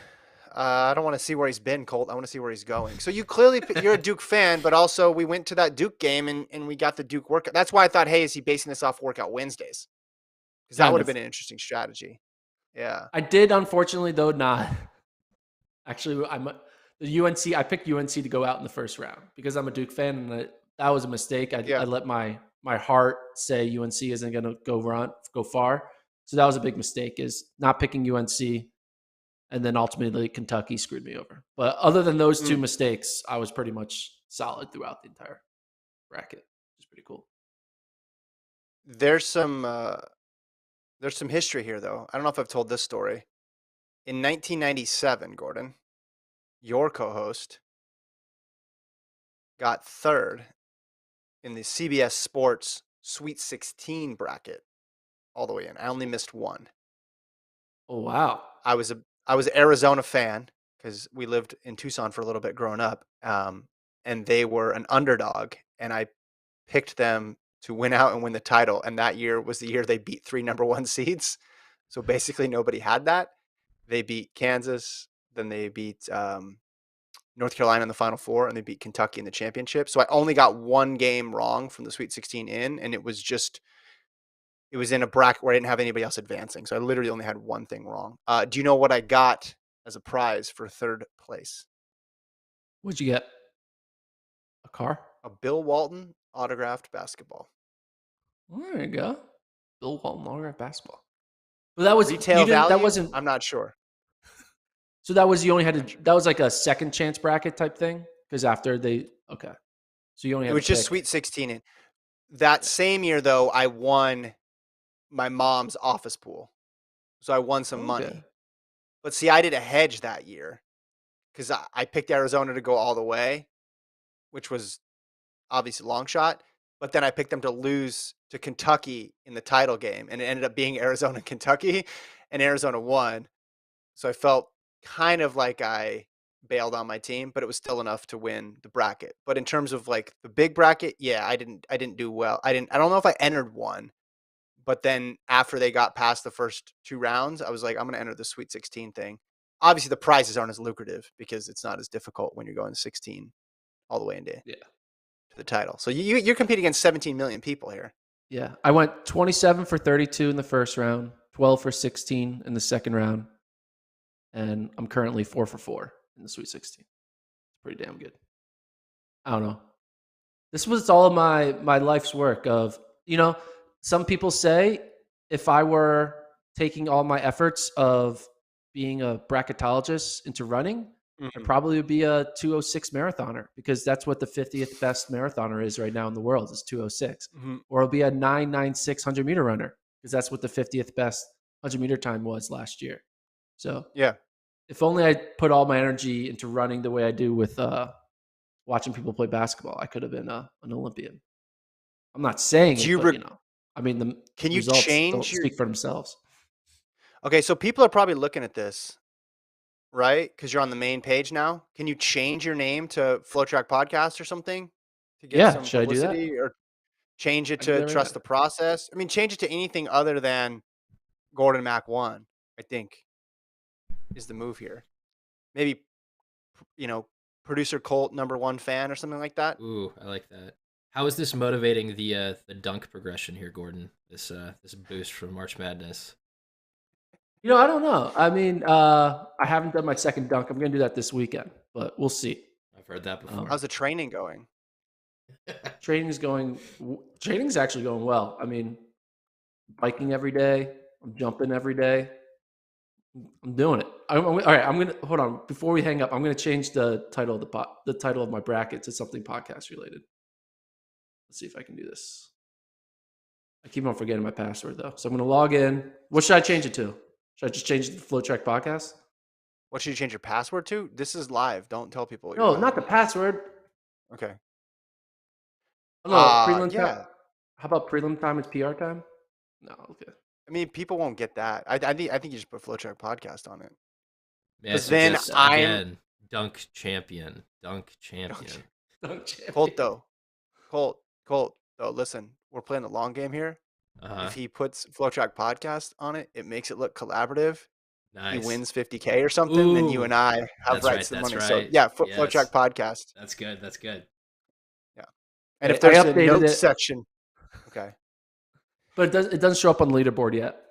I don't want to see where he's been, Colt. I want to see where he's going. So you clearly you're a Duke fan, but also we went to that Duke game and we got the Duke workout. That's why I thought, hey, is he basing this off workout Wednesdays? Because that Kind would have of. been an interesting strategy. Yeah. I did, unfortunately, though, not. Actually, the UNC. I picked UNC to go out in the first round because I'm a Duke fan, and that was a mistake. I Yeah. let my heart say UNC isn't going to go far. So that was a big mistake. Is not picking UNC, and then ultimately Kentucky screwed me over. But other than those two Mm. mistakes, I was pretty much solid throughout the entire bracket, which is pretty cool. There's some history here though. I don't know if I've told this story. In 1997, Gordon, your co-host got third in the CBS Sports Sweet 16 bracket all the way in. I only missed one. Oh wow! I was an Arizona fan because we lived in Tucson for a little bit growing up, and they were an underdog, and I picked them to win out and win the title. And that year was the year they beat 3 number 1 seeds. So basically, nobody had that. They beat Kansas, then they beat North Carolina in the Final Four, and they beat Kentucky in the championship. So I only got one game wrong from the Sweet 16 in, and it was in a bracket where I didn't have anybody else advancing. So I literally only had one thing wrong. Do you know what I got as a prize for third place? What'd you get? A car? A Bill Walton autographed basketball. There you go. Bill Walton autographed basketball. But that was Retail you didn't. That value? wasn't. I'm not sure. So that was you only had Not to. sure. That was like a second chance bracket type thing because after they okay. So you only It had was to just pick. Sweet 16 in. That same year, though, I won my mom's office pool. So I won some Okay. money. But see, I did a hedge that year because I picked Arizona to go all the way, which was obviously a long shot. But then I picked them to lose to Kentucky in the title game, and it ended up being Arizona Kentucky, and Arizona won. So I felt kind of like I bailed on my team, but it was still enough to win the bracket. But in terms of like the big bracket, yeah, I didn't do well. I don't know if I entered one, but then after they got past the first two rounds, I was like, I'm going to enter the Sweet 16 thing. Obviously, the prizes aren't as lucrative because it's not as difficult when you're going 16 all the way into Yeah. to the title. So you're competing against 17 million people here. Yeah. I went 27 for 32 in the first round, 12 for 16 in the second round, and I'm currently 4 for 4 in the Sweet 16. It's pretty damn good. I don't know. This was all of my life's work of, some people say if I were taking all my efforts of being a bracketologist into running, I probably would be a 206 marathoner because that's what the 50th best marathoner is right now in the world is 206. Mm-hmm. Or I'll be a 996 100-meter runner because that's what the 50th best 100-meter time was last year. So Yeah. if only I put all my energy into running the way I do with watching people play basketball, I could have been an Olympian. I'm not saying Do it, you but I mean the can you results don't change your speak for themselves. Okay, so people are probably looking at this, right? Because you're on the main page now. Can you change your name to FloTrack Podcast or something to get Yeah, some should I do that? publicity, or change it I can do to that right Trust now. the Process? I mean, change it to anything other than Gordon Mac 1, I think, is the move here. Maybe, producer Colt #1 fan or something like that. Ooh, I like that. How is this motivating the dunk progression here, Gordon? This boost from March Madness. I don't know. I mean, I haven't done my second dunk. I'm going to do that this weekend, but we'll see. I've heard that before. How's the training going? Training's actually going well. I mean, biking every day. I'm jumping every day. I'm doing it. All right. I'm gonna hold on before we hang up. I'm gonna change the title of the title of my bracket to something podcast related. Let's see if I can do this. I keep on forgetting my password though, so I'm gonna log in. What should I change it to? Should I just change it to FloTrack Podcast? What should you change your password to? This is live. Don't tell people what No, you're not doing. the password. Okay. Oh, no, prelim time. Yeah. How about prelim time is PR time? No, okay. I mean, people won't get that. I think you just put FloTrack Podcast on it. Yeah, Because so then just I'm again, dunk champion. Colt though. Colt though. Listen, we're playing the long game here. Uh-huh. If he puts FloTrack Podcast on it, it makes it look collaborative. Nice. He wins $50K or something, then you and I have That's rights to right, the money. that's So right. yeah, Yes. FloTrack Podcast. That's good. Yeah. And if I there's a updated notes it. section, okay. But it doesn't show up on the leaderboard yet.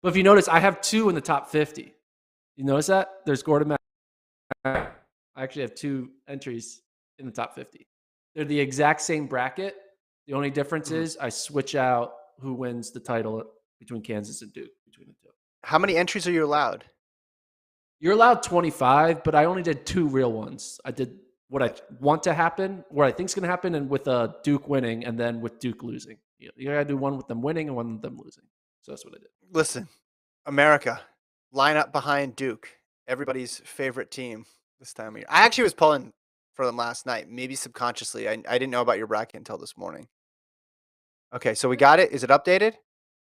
But if you notice, I have 2 in the top 50. You notice that? There's Gordon Mac. I actually have 2 entries in the top 50. They're the exact same bracket. The only difference is I switch out who wins the title between Kansas and Duke, between the two. How many entries are you allowed? You're allowed 25, but I only did 2 real ones. I did what I want to happen, what I think is going to happen, and with Duke winning, and then with Duke losing. You got to do one with them winning and one with them losing. So that's what I did. Listen, America, line up behind Duke, everybody's favorite team this time of year. I actually was pulling for them last night, maybe subconsciously. I didn't know about your bracket until this morning. Okay, so we got it. Is it updated?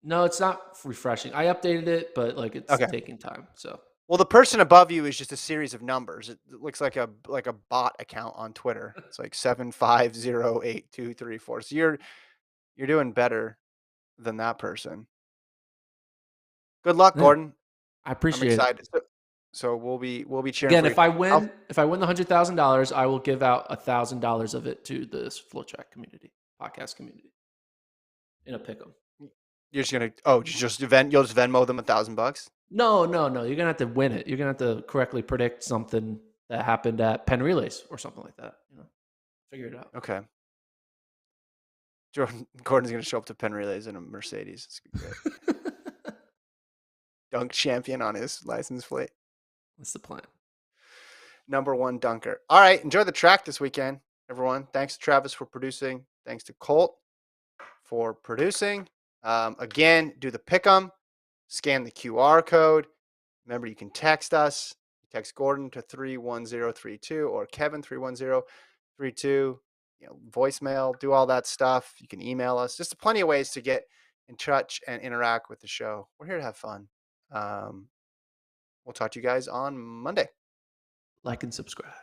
No, it's not refreshing. I updated it, but it's taking time. So well, the person above you is just a series of numbers. It looks like a bot account on Twitter. It's like 7508234. So you're doing better than that person. Good luck, yeah, Gordon. I I'm appreciate it. excited. So we'll be cheering Again, for if you. I win the $100,000, I will give out $1,000 of it to this FloTrack community, podcast community, in a pick'em. You're just gonna you'll just Venmo them $1,000. No. You're gonna have to win it. You're gonna have to correctly predict something that happened at Penn Relays or something like that. Figure it out. Okay. Gordon's gonna show up to Penn Relays in a Mercedes. It's gonna be great. Dunk champion on his license plate. That's the plan. Number 1 dunker. All right, enjoy the track this weekend, everyone. Thanks to Travis for producing. Thanks to Colt for producing. Again, do the pick'em. Scan the QR code. Remember, you can text us. Text Gordon to 31032 or Kevin 31032. Voicemail. Do all that stuff. You can email us. Just plenty of ways to get in touch and interact with the show. We're here to have fun. We'll talk to you guys on Monday. Like and subscribe.